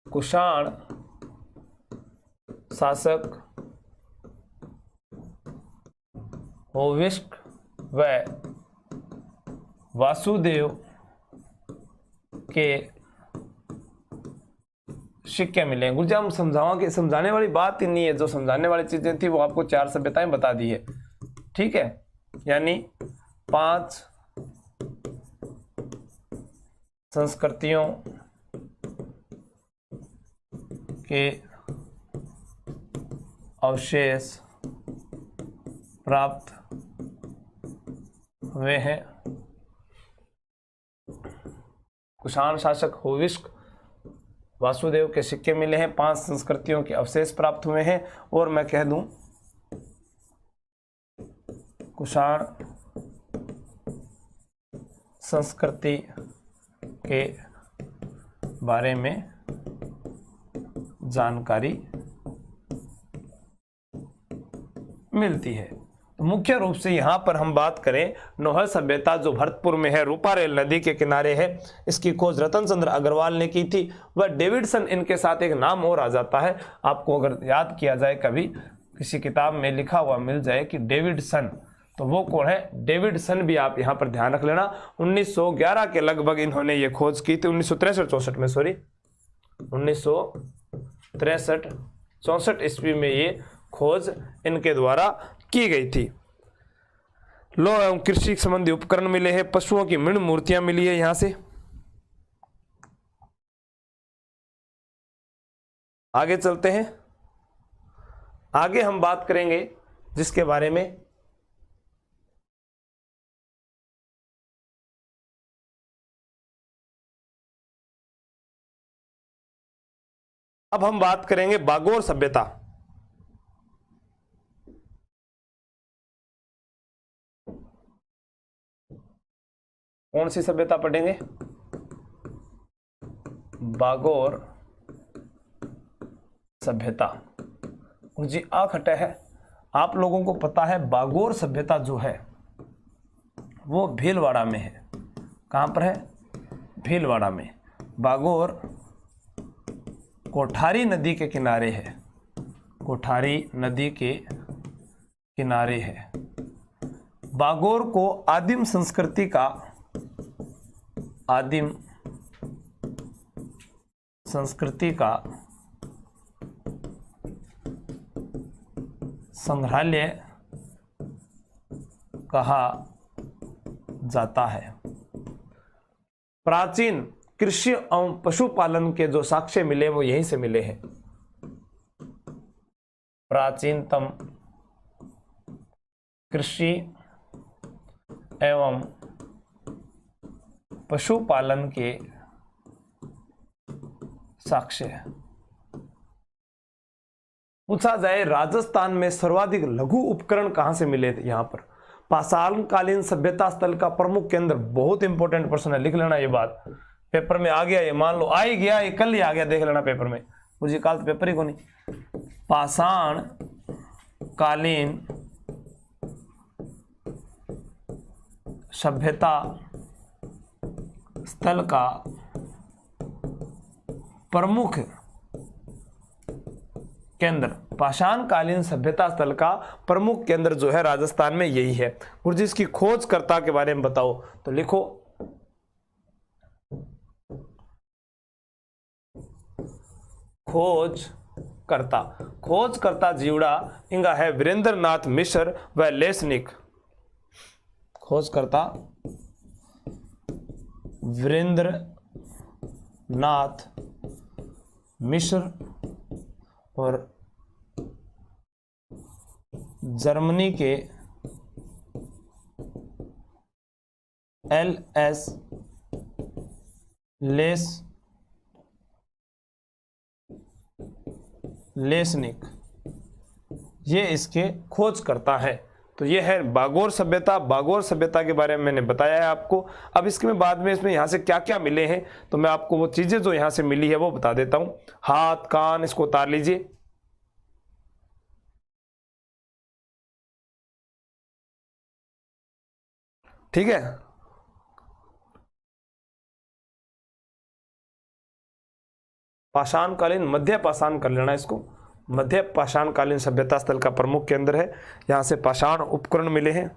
कुषाण शासक हुविस्क व वासुदेव के सिक्के मिले। गुरुजी हम समझाने वाली बात ही नहीं है, जो समझाने वाली चीजें थी वो आपको 4 सभ्यताएं बता दी है। ठीक है, यानी 5 संस्कृतियों के अवशेष प्राप्त हुए हैं। कुषाण शासक हुविस्क वासुदेव के सिक्के मिले हैं। 5 संस्कृतियों के अवशेष प्राप्त हुए हैं। और मैं कह दूं कुषाण संस्कृति के बारे में जानकारी मिलती है। तो मुख्य रूप से यहाँ पर हम बात करें, नौहर सभ्यता जो भरतपुर में है, रूपारेल नदी के किनारे है, इसकी खोज रतन चंद्र अग्रवाल ने की थी। वह डेविडसन इनके साथ एक नाम और आ जाता है, आपको अगर याद किया जाए कभी किसी किताब में लिखा हुआ मिल जाए कि डेविडसन, तो वो कौन है? डेविडसन भी आप यहाँ पर ध्यान रख लेना। 1911 के लगभग इन्होंने ये खोज की थी, 1963-64 में, सॉरी 1963-64 ईस्वी में ये खोज इनके द्वारा की गई थी। लौह एवं कृषि संबंधी उपकरण मिले हैं। पशुओं की मृण मूर्तियां मिली है यहां से। आगे चलते हैं। आगे हम बात करेंगे जिसके बारे में अब हम बात करेंगे बागोर सभ्यता। कौन सी सभ्यता पढ़ेंगे? बागोर सभ्यता। जी आखटे है, आप लोगों को पता है बागोर सभ्यता जो है वो भीलवाड़ा में है। कहां पर है? भीलवाड़ा में। बागोर कोठारी नदी के किनारे है। कोठारी नदी के किनारे है। बागोर को आदिम संस्कृति का संग्रहालय कहा जाता है। प्राचीन कृषि एवं पशुपालन के जो साक्ष्य मिले वो यहीं से मिले हैं। प्राचीनतम कृषि एवं पशुपालन के साक्ष्य। पूछा जाए राजस्थान में सर्वाधिक लघु उपकरण कहां से मिले थे? यहां पर पाषाणकालीन सभ्यता स्थल का प्रमुख केंद्र। बहुत इंपॉर्टेंट प्रश्न है, लिख लेना ये बात, पेपर में आ गया ये, मान लो आ ही गया ये, कल ही आ गया, देख लेना पेपर में। मुझे कल तो पेपर ही को नहीं। पाषाणकालीन सभ्यता स्थल का प्रमुख केंद्र, पाषाणकालीन सभ्यता स्थल का प्रमुख केंद्र जो है राजस्थान में यही है। गुरुजी इसकी खोजकर्ता के बारे में बताओ, तो लिखो खोज करता। खोज करता जीवड़ा इंगा है वीरेंद्र नाथ मिश्र व लेसनिक। खोज करता वीरेंद्र नाथ मिश्र और जर्मनी के LS लेसनिक, ये इसके खोज करता है। तो ये है बागोर सभ्यता। बागोर सभ्यता के बारे में मैंने बताया है आपको। अब इसके में बाद में इसमें यहाँ से क्या क्या मिले हैं तो मैं आपको वो चीजें जो यहाँ से मिली है वो बता देता हूँ। हाथ, कान, इसको उतार लीजिए। ठीक है, पाषाणकालीन, मध्य पाषाण कर लेना इसको। मध्य पाषाणकालीन सभ्यता स्थल का प्रमुख केंद्र है। यहां से पाषाण उपकरण मिले हैं।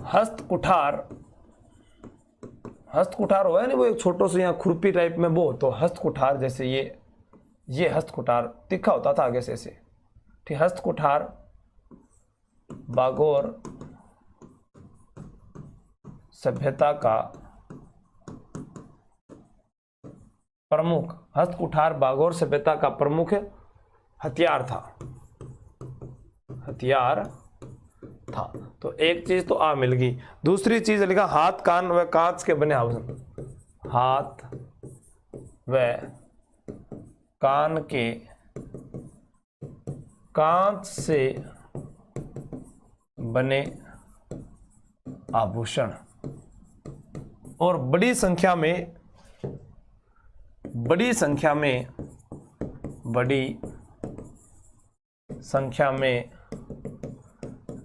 हस्तकुठार, हस्तकुठार हो नहीं वो एक छोटो से यहाँ खुरपी टाइप में वो, तो हस्तकुठार जैसे ये हस्तकुठार तीखा होता था आगे से ऐसे। ठीक, हस्तकुठार बागोर सभ्यता का प्रमुख, हस्तकुठार बागोर सभ्यता का प्रमुख हथियार था। हथियार था। तो एक चीज तो आ मिल गई। दूसरी चीज लिखा हाथ, कान व कांच के बने आभूषण। हाथ व कान के कांच से बने आभूषण। और बड़ी संख्या में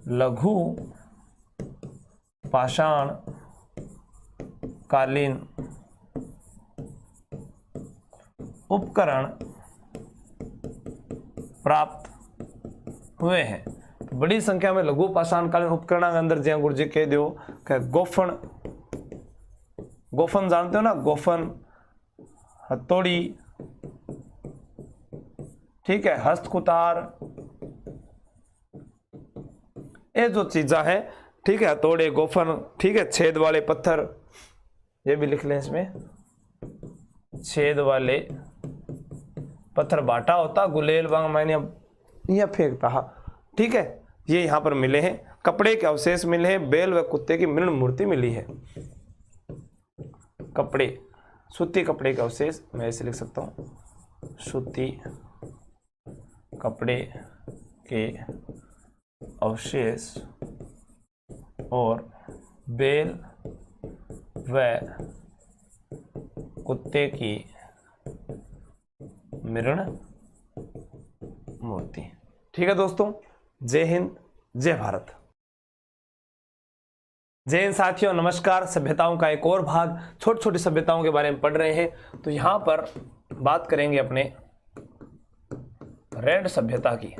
लघु पाषाण कालीन उपकरण प्राप्त हुए हैं। बड़ी संख्या में लघु पाषाण कालीन उपकरण के अंदर ज्या गुरुजी कह दो कि गोफन, गोफन जानते हो ना, गोफन, हथौड़ी, ठीक है, हस्तकुतार, ये जो चीजा है, ठीक है, हथौड़े, गोफन, ठीक है, छेद वाले पत्थर, ये भी लिख लें इसमें, छेद वाले पत्थर, बाटा होता, गुलेल बांग मैंने यह फेंकता, ठीक है, ये यहां पर मिले हैं। कपड़े के अवशेष मिले हैं। बैल व कुत्ते की मृण मूर्ति मिली है। कपड़े, सूती कपड़े के अवशेष, मैं ऐसे लिख सकता हूं, सूती कपड़े के अवशेष और बैल व कुत्ते की मृण मूर्ति। ठीक है दोस्तों, जय हिंद, जय भारत। जय हिंद साथियों, नमस्कार। सभ्यताओं का एक और भाग, छोटी छोटी सभ्यताओं के बारे में पढ़ रहे हैं। तो यहां पर बात करेंगे अपने रेड सभ्यता की।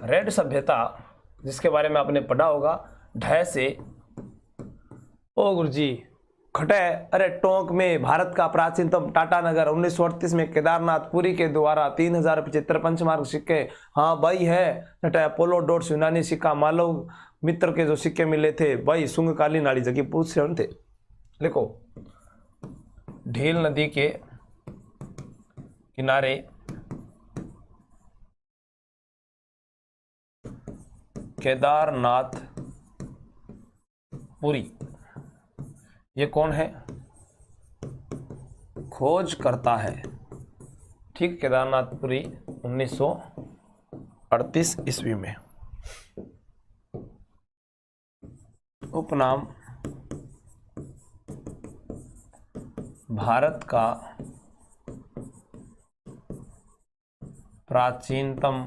रेड सभ्यता जिसके बारे में आपने पढ़ा होगा, ढ से ओ गुरुजी खटे, अरे टोंक में भारत का प्राचीनतम टाटानगर 1938 में केदारनाथ पुरी के द्वारा 3075 पंचमार्ग सिक्के, हाँ भाई है, अपोलो डॉट्स यूनानी सिक्का, मालव मित्र के जो सिक्के मिले थे भाई, सुंगकालीन वाली जगह पूछ रहे थे। लिखो, ढील नदी के किनारे केदारनाथ पुरी, ये कौन है? खोज करता है। ठीक, केदारनाथपुरी 1938 ईस्वी में। उपनाम भारत का प्राचीनतम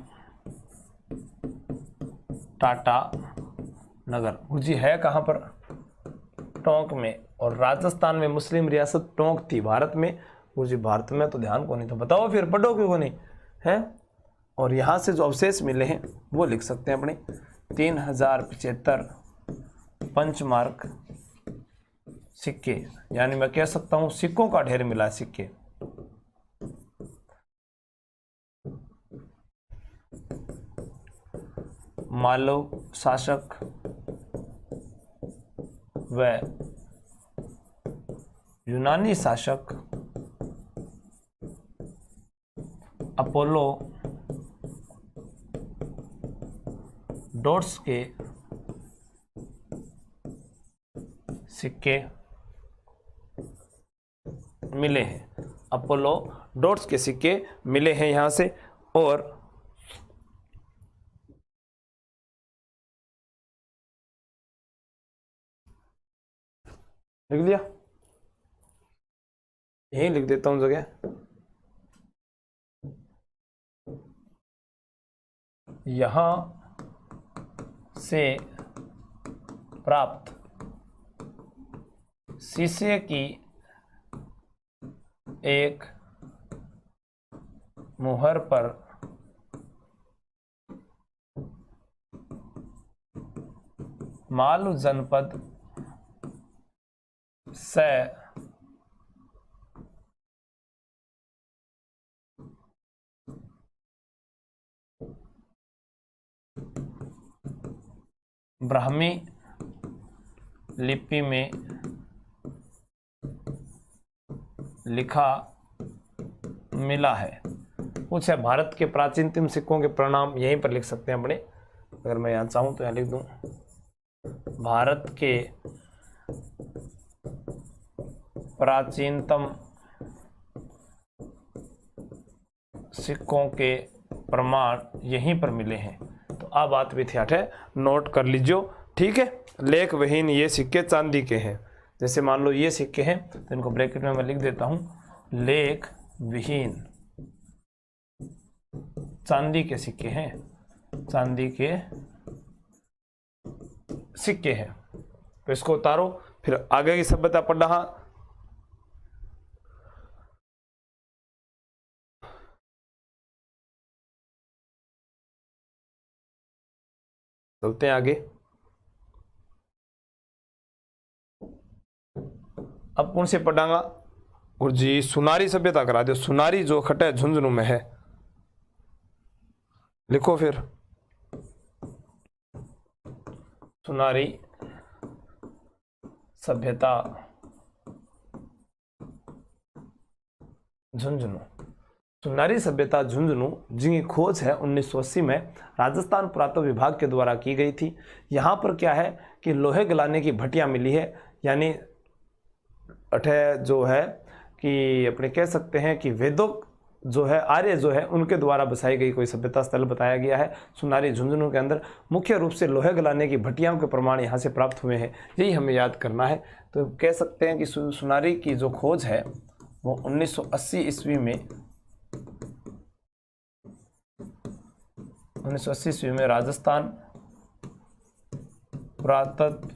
टाटा नगर। गुरुजी है कहां पर? टोंक में। और राजस्थान में मुस्लिम रियासत टोंक थी। भारत में, गुरुजी भारत में तो ध्यान को नहीं, तो बताओ फिर पढ़ो क्यों को नहीं है। और यहां से जो अवशेष मिले हैं वो लिख सकते हैं अपने, 3075 पंचमार्क सिक्के, यानी मैं कह सकता हूं सिक्कों का ढेर मिला है, सिक्के। मालव शासक व यूनानी शासक अपोलो डोट्स के सिक्के मिले हैं। अपोलो डोट्स के सिक्के मिले हैं यहां से। और लिख लिया, यही लिख देता हूं जगह। यहां से प्राप्त शीशे की एक मुहर पर मालव जनपद से ब्राह्मी लिपि में लिखा मिला है। कुछ है भारत के प्राचीनतम सिक्कों के प्रणाम, यहीं पर लिख सकते हैं अपने। अगर मैं यहाँ चाहूँ तो यहाँ लिख दूँ, भारत के प्राचीनतम सिक्कों के प्रमाण यहीं पर मिले हैं। तो आ बात भी थे, नोट कर लीजिए, ठीक है। लेख विहीन ये सिक्के चांदी के हैं। जैसे मान लो ये सिक्के हैं तो इनको ब्रैकेट में मैं लिख देता हूं, लेख विहीन चांदी के सिक्के हैं, चांदी के सिक्के हैं। तो इसको उतारो, फिर आगे की सभ्यता पढ़ रहा। चलते हैं आगे। अब कौन से पढ़ांगा गुरुजी? सुनारी सभ्यता करा दो। सुनारी जो खटे झुंझुनू में है, लिखो फिर। सुनारी सभ्यता झुंझुनू। सुनारी सभ्यता झुंझुनू जिनकी खोज है 1980 में राजस्थान पुरातत्व विभाग के द्वारा की गई थी। यहाँ पर क्या है कि लोहे गलाने की भट्टियाँ मिली है, यानी अठे जो है कि अपने कह सकते हैं कि वेदों जो है, आर्य जो है, उनके द्वारा बसाई गई कोई सभ्यता स्थल बताया गया है सुनारी झुंझुनू के अंदर। मुख्य रूप से लोहे गलाने की भट्टियों के प्रमाण यहाँ से प्राप्त हुए हैं, यही हमें याद करना है। तो कह सकते हैं कि सुनारी की जो खोज है वो 1980 ईस्वी में 1980 ईस्वी में राजस्थान पुरातत्व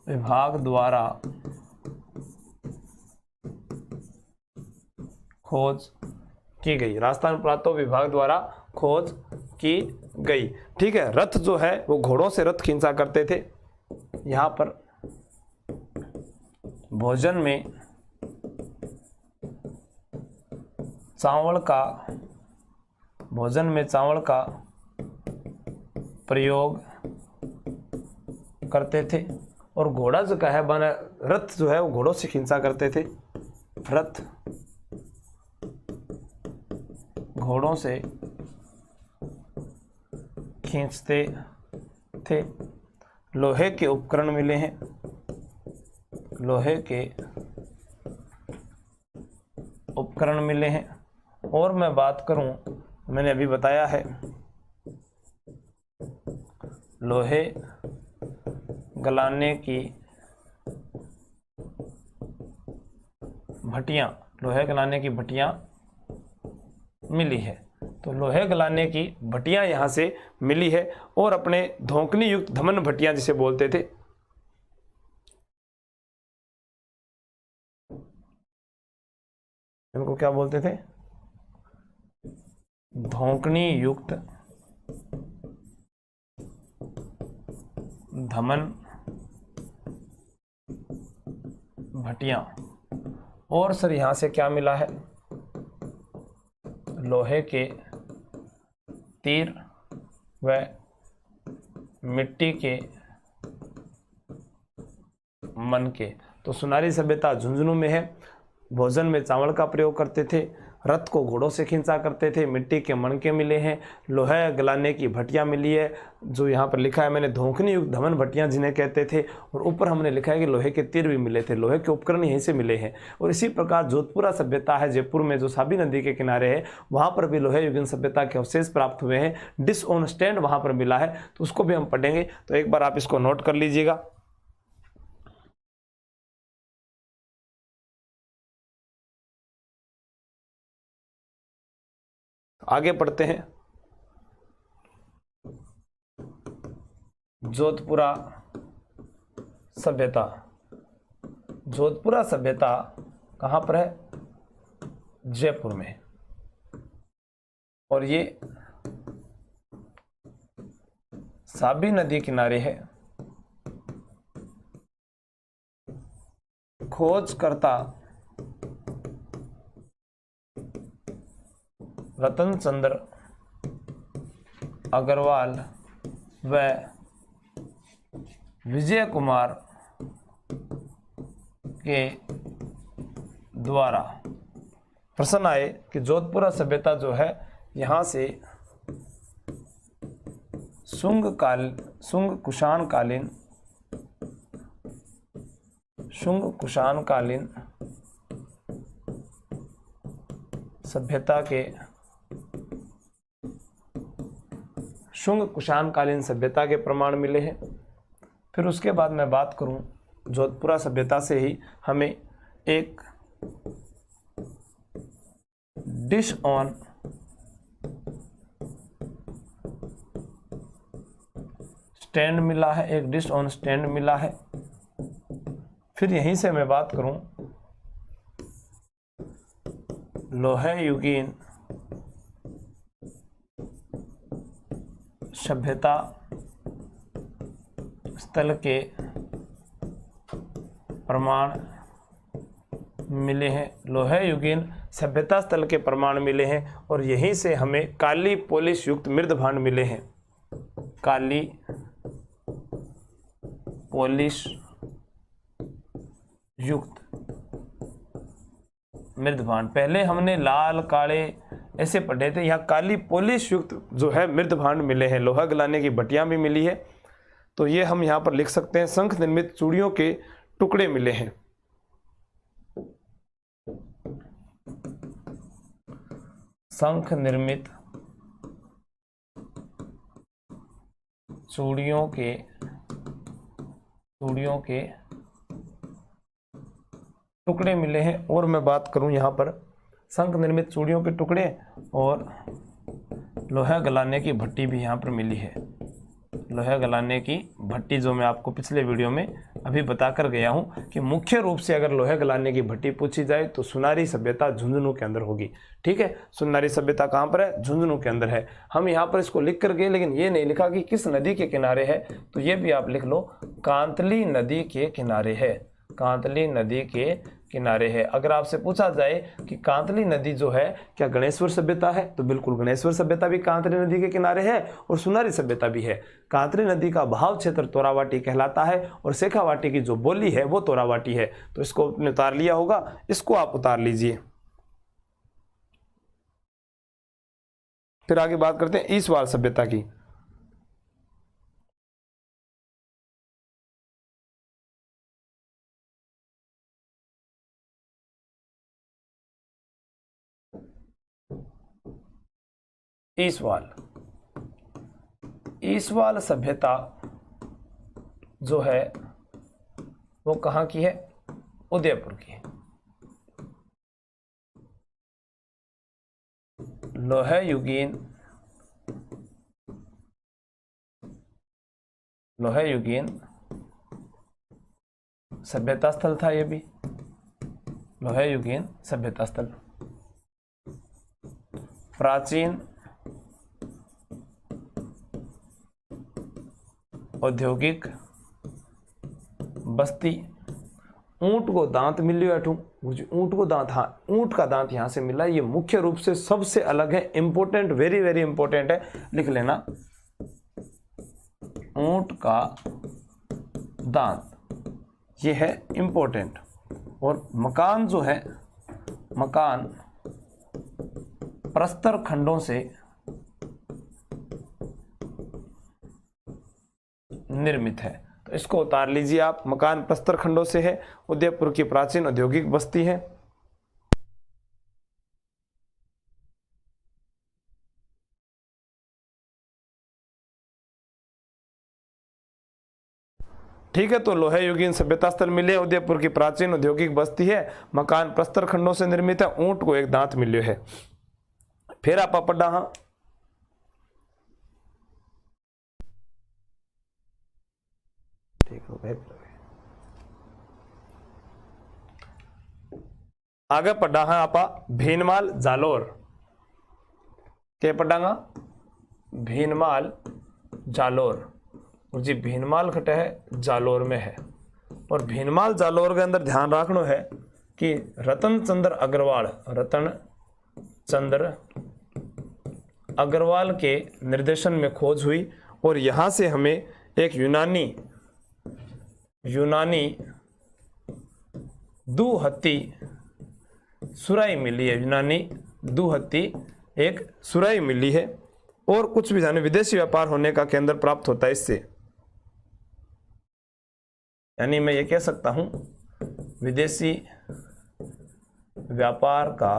विभाग द्वारा खोज की गई। राजस्थान पुरातत्व विभाग द्वारा खोज की गई, ठीक है। रथ जो है वो घोड़ों से रथ खींचा करते थे। यहाँ पर भोजन में चावल का प्रयोग करते थे। और घोड़ा जो है बना, रथ जो है वो घोड़ों से खींचा करते थे। रथ घोड़ों से खींचते थे। लोहे के उपकरण मिले हैं, लोहे के उपकरण मिले हैं। और मैं बात करूं, मैंने अभी बताया है लोहे गलाने की भट्टियां, लोहे गलाने की भट्टियां मिली है। तो लोहे गलाने की भट्टियां यहां से मिली है। और अपने धोंकनी युक्त धमन भट्टियां जिसे बोलते थे, इनको क्या बोलते थे? धोंकनी युक्त धमन भट्टियां। और सर यहां से क्या मिला है, लोहे के तीर व मिट्टी के मनके। तो सुनारी सभ्यता झुंझुनू में है। भोजन में चावल का प्रयोग करते थे, रथ को घोड़ों से खींचा करते थे, मिट्टी के मणके मिले हैं, लोहे गलाने की भट्टियां मिली है, जो यहाँ पर लिखा है मैंने धोखनी युक्त धमन भट्टियां जिन्हें कहते थे, और ऊपर हमने लिखा है कि लोहे के तीर भी मिले थे। लोहे के उपकरण यहीं से मिले हैं। और इसी प्रकार जोधपुरा सभ्यता है, जयपुर में जो साबी नदी के किनारे है, वहाँ पर भी लोहे युगीन सभ्यता के अवशेष प्राप्त हुए हैं। डिश ऑन स्टैंड वहाँ पर मिला है, तो उसको भी हम पढ़ेंगे। तो एक बार आप इसको नोट कर लीजिएगा। आगे पढ़ते हैं। जोधपुरा सभ्यता। जोधपुरा सभ्यता कहाँ पर है, जयपुर में। और ये साबी नदी किनारे है। खोजकर्ता रतन चंद्र अग्रवाल व विजय कुमार के द्वारा प्रश्न आए कि जोधपुरा सभ्यता जो है यहाँ से शुंग कुषाण कालीन सभ्यता के शुंग कुषाणकालीन सभ्यता के प्रमाण मिले हैं। फिर उसके बाद मैं बात करूं जोधपुरा सभ्यता से ही हमें एक डिश ऑन स्टैंड मिला है, एक डिश ऑन स्टैंड मिला है। फिर यहीं से मैं बात करूं लोहे युगीन सभ्यता स्थल के प्रमाण मिले हैं। लोहे युगीन सभ्यता स्थल के प्रमाण मिले हैं और यहीं से हमें काली पोलिश युक्त मृद भांड मिले हैं। काली पोलिश युक्त मृद भांड, पहले हमने लाल काले ऐसे पढ़े थे, यहाँ काली पोलिश युक्त जो है मृद भांड मिले हैं। लोहा गलाने की भट्टियां भी मिली है। तो ये हम यहाँ पर लिख सकते हैं शंख निर्मित चूड़ियों के टुकड़े मिले हैं। शंख निर्मित चूड़ियों के टुकड़े मिले हैं। और मैं बात करूं यहाँ पर शंख निर्मित चूड़ियों के टुकड़े और लोहा गलाने की भट्टी भी यहाँ पर मिली है। लोहा गलाने की भट्टी जो मैं आपको पिछले वीडियो में अभी बताकर गया हूँ कि मुख्य रूप से अगर लोहा गलाने की भट्टी पूछी जाए तो सुनारी सभ्यता झुंझुनू के अंदर होगी। ठीक है, सुनारी सभ्यता कहाँ पर है, झुंझुनू के अंदर है। हम यहाँ पर इसको लिख कर गए, लेकिन ये नहीं लिखा कि किस नदी के किनारे है, तो ये भी आप लिख लो, कांतली नदी के किनारे है। कांतली नदी के किनारे है। अगर आपसे पूछा जाए कि कांतली नदी जो है क्या गणेश्वर सभ्यता है, तो बिल्कुल गणेश्वर सभ्यता भी कांतली नदी के किनारे है और सुनारी सभ्यता भी है। कांतली नदी का बहाव क्षेत्र तोरावाटी कहलाता है और शेखावाटी की जो बोली है वो तोरावाटी है। तो इसको आपने उतार लिया होगा, इसको आप उतार लीजिए। फिर आगे बात करते हैं ईसवाल सभ्यता की। ईसवाल सभ्यता जो है वो कहाँ की है, उदयपुर की है। लोहे युगीन सभ्यता स्थल था। ये भी लोहे युगीन सभ्यता स्थल, प्राचीन औद्योगिक बस्ती। ऊंट को दांत मिलियो अठू, ऊंट को दांत, हाँ ऊंट का दांत यहां से मिला। ये मुख्य रूप से सबसे अलग है, इंपॉर्टेंट, वेरी वेरी इंपॉर्टेंट है, लिख लेना। ऊंट का दांत, ये है इंपॉर्टेंट। और मकान जो है, मकान प्रस्तर खंडों से निर्मित है, तो इसको उतार लीजिए आप। मकान प्रस्तर खंडों से है, उदयपुर की प्राचीन औद्योगिक बस्ती है। ठीक है, तो लोहे युगीन सभ्यता स्थल मिले, उदयपुर की प्राचीन औद्योगिक बस्ती है, मकान प्रस्तर खंडों से निर्मित है, ऊंट को एक दांत मिलियो है। फिर आप पढ़ा, हाँ ठीक है, आगे पढ़ा है आपा भीनमाल जालोर। क्या पढ़ागा? भीनमाल जालोर। और जी भीनमाल खटे है जालोर में है। और भीनमाल जालोर के अंदर ध्यान रखना है कि रतन चंद्र अग्रवाल, रतन चंद्र अग्रवाल के निर्देशन में खोज हुई। और यहाँ से हमें एक यूनानी दुहत्ती सुराई मिली है, यूनानी दुहत्ती एक सुराई मिली है। और कुछ भी जाने विदेशी व्यापार होने का केंद्र प्राप्त होता है इससे, यानी मैं ये कह सकता हूं विदेशी व्यापार का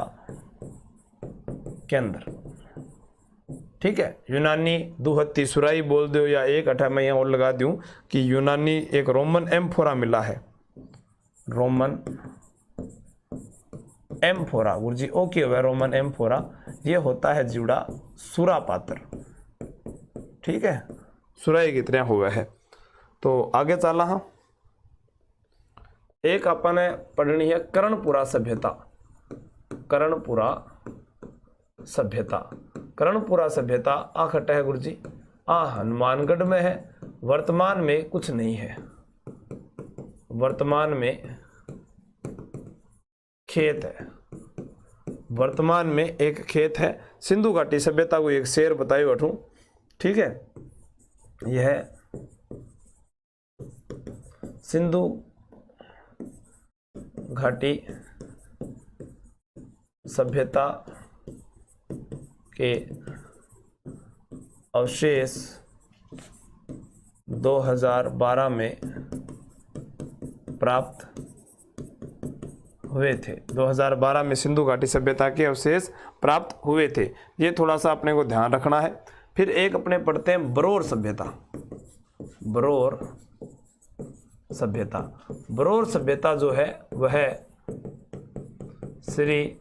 केंद्र। ठीक है, यूनानी दुहत्ती सुराई बोल दो या एक अठा मैं यहाँ और लगा दूं कि यूनानी एक रोमन एम्फोरा मिला है, रोमन एम्फोरा। गुरुजी ओके हुआ, रोमन एम्फोरा ये होता है जीवड़ा सुरा पात्र। ठीक है, सुराई की तरह हुआ है। तो आगे चला, हाँ एक अपने पढ़नी है कर्णपुरा सभ्यता। कर्णपुरा सभ्यता, कर्णपुरा सभ्यता आखट है गुरुजी, हनुमानगढ़ में है। वर्तमान में कुछ नहीं है, वर्तमान में खेत है, वर्तमान में एक खेत है। सिंधु घाटी सभ्यता को एक शेर बताई बैठूं। ठीक है, यह सिंधु घाटी सभ्यता के अवशेष 2012 में प्राप्त हुए थे। 2012 में सिंधु घाटी सभ्यता के अवशेष प्राप्त हुए थे, ये थोड़ा सा अपने को ध्यान रखना है। फिर एक अपने पढ़ते हैं बरोर सभ्यता। बरोर सभ्यता, बरोर सभ्यता जो है वह श्री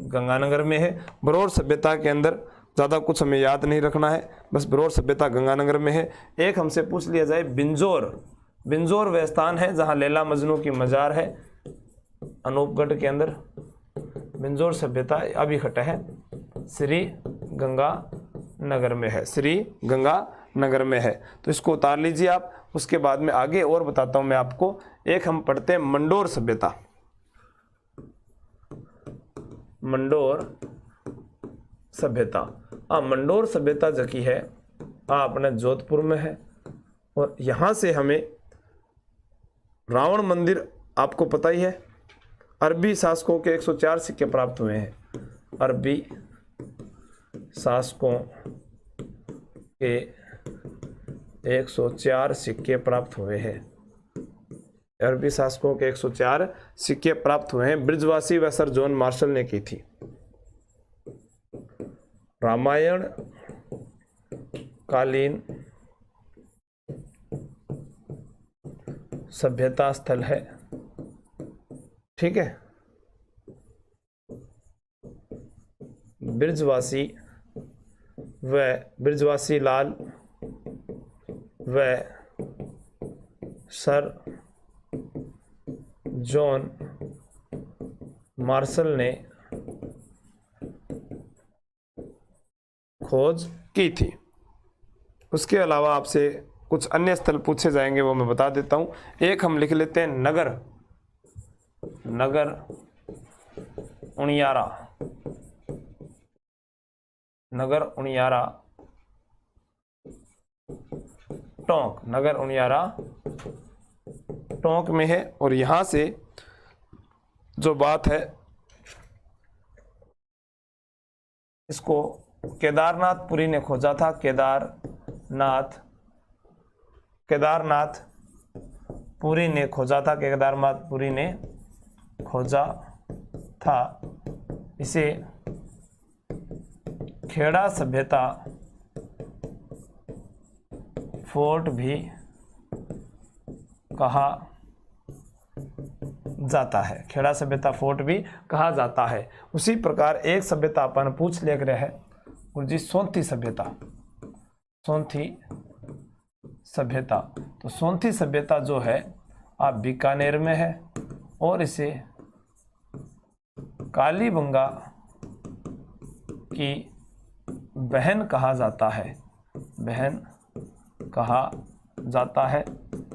गंगानगर में है। बरोर सभ्यता के अंदर ज़्यादा कुछ हमें याद नहीं रखना है, बस बरोर सभ्यता गंगानगर में है। एक हमसे पूछ लिया जाए बिंजोर, बिंजोर वह स्थान है जहाँ लैला मजनू की मजार है, अनूपगढ़ के अंदर। बिंजोर सभ्यता अभी खटा है, श्री गंगा नगर में है, श्री गंगा नगर में है, तो इसको उतार लीजिए आप। उसके बाद में आगे और बताता हूं मैं आपको। एक हम पढ़ते हैं मंडोर सभ्यता। मंडोर सभ्यता, मंडोर सभ्यता जकी है अपने जोधपुर में है। और यहाँ से हमें रावण मंदिर आपको पता ही है, अरबी शासकों के 104 सिक्के प्राप्त हुए हैं। अरबी शासकों के 104 सिक्के प्राप्त हुए हैं। अरबी शासकों के 104 सिक्के प्राप्त हुए हैं। ब्रिजवासी व सर जॉन मार्शल ने की थी। रामायण कालीन सभ्यता स्थल है। ठीक है, ब्रिजवासी लाल व सर जॉन मार्शल ने खोज की थी। उसके अलावा आपसे कुछ अन्य स्थल पूछे जाएंगे वो मैं बता देता हूं। एक हम लिख लेते हैं नगर, नगर उनियारा, नगर उनियारा टोंक, नगर उनियारा टोंक में है। और यहां से जो बात है इसको केदारनाथपुरी ने खोजा था, केदारनाथ, केदारनाथ पुरी ने खोजा था, केदारनाथपुरी ने खोजा था। इसे खेड़ा सभ्यता फोर्ट भी कहा जाता है, खेड़ा सभ्यता फोर्ट भी कहा जाता है। उसी प्रकार एक सभ्यता अपन पूछ ले रहे हैं गुरुजी, सोंथी सभ्यता, सोंथी सभ्यता। तो सोंथी सभ्यता जो है आप बीकानेर में है और इसे कालीबंगा की बहन कहा जाता है, बहन कहा जाता है,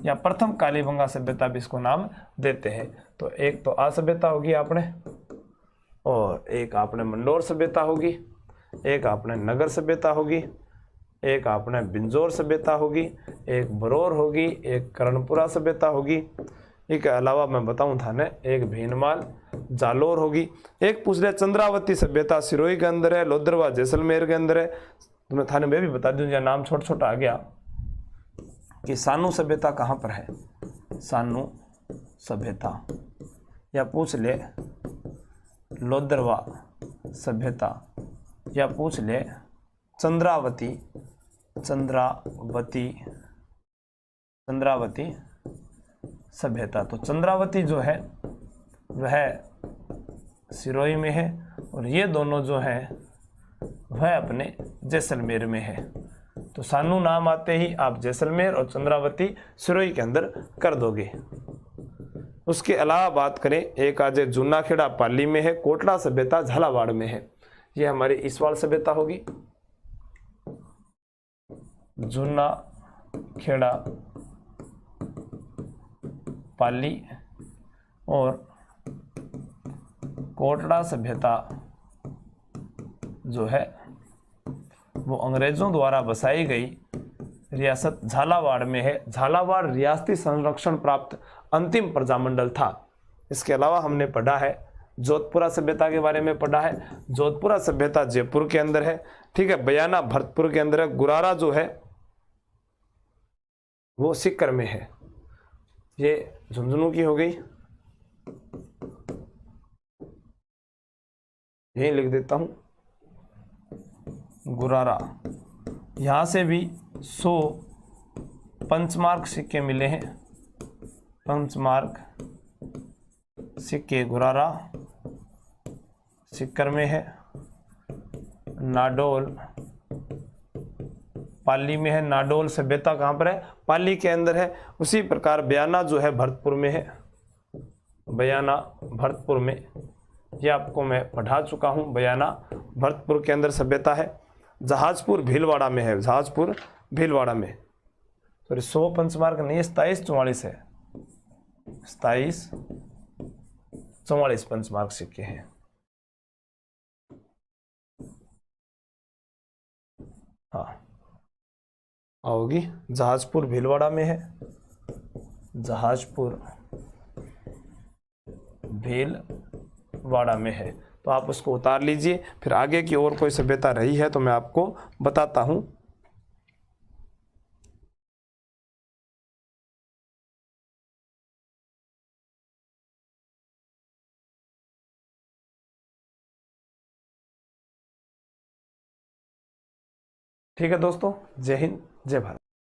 या प्रथम कालीबंगा सभ्यता भी इसको नाम देते हैं। तो एक तो आ सभ्यता होगी आपने, और एक आपने मंडोर सभ्यता होगी, एक आपने नगर सभ्यता होगी, एक आपने बिंजोर सभ्यता होगी, एक बरौर होगी, एक कर्णपुरा सभ्यता होगी। इसके अलावा मैं बताऊं थाने एक भीनमाल जालोर होगी। एक पूछ लिया चंद्रावती सभ्यता सिरोही के अंदर है, लोदरवा जैसलमेर के अंदर है। तो मैं थाने में भी बता दूं, नाम छोटा छोटा आ गया कि सानू सभ्यता कहाँ पर है, सानू सभ्यता, या पूछ ले लोदरवा सभ्यता, या पूछ ले चंद्रावती, चंद्रावती, चंद्रावती सभ्यता। तो चंद्रावती जो है वह सिरोही में है, और ये दोनों जो है वह अपने जैसलमेर में है। तो सानू नाम आते ही आप जैसलमेर और चंद्रावती सिरोही के अंदर कर दोगे। उसके अलावा बात करें, एक आज जूनाखेड़ा पाली में है, कोटला सभ्यता झालावाड़ में है। ये हमारी ईसवाल सभ्यता होगी, जूनाखेड़ा पाली, और कोटला सभ्यता जो है वो अंग्रेजों द्वारा बसाई गई रियासत झालावाड़ में है। झालावाड़ रियासती संरक्षण प्राप्त अंतिम प्रजामंडल था। इसके अलावा हमने पढ़ा है जोधपुरा सभ्यता के बारे में पढ़ा है। जोधपुरा सभ्यता जयपुर के अंदर है, ठीक है। बयाना भरतपुर के अंदर है। गुरारा जो है वो सीकर में है। ये झुंझुनू की हो गई, यही लिख देता हूं गुरारा। यहां से भी 100 पंचमार्क सिक्के मिले हैं, पंचमार्क सिक्के गुरारा सीकर में है। नाडोल पाली में है। नाडोल सभ्यता कहाँ पर है? पाली के अंदर है। उसी प्रकार बयाना जो है भरतपुर में है, बयाना भरतपुर में, ये आपको मैं पढ़ा चुका हूँ। बयाना भरतपुर के अंदर सभ्यता है। जहाजपुर भीलवाड़ा में है, जहाजपुर भीलवाड़ा में। सॉरी 100 पंचमार्क नहीं है, 2744 है, 2744 पंचमार्क सिक्के हैं। हाँ आओगी, जहाजपुर भीलवाड़ा में है, जहाजपुर भीलवाड़ा में है। तो आप उसको उतार लीजिए। फिर आगे की और कोई सभ्यता रही है तो मैं आपको बताता हूं। ठीक है दोस्तों, जय हिंद, जय भारत।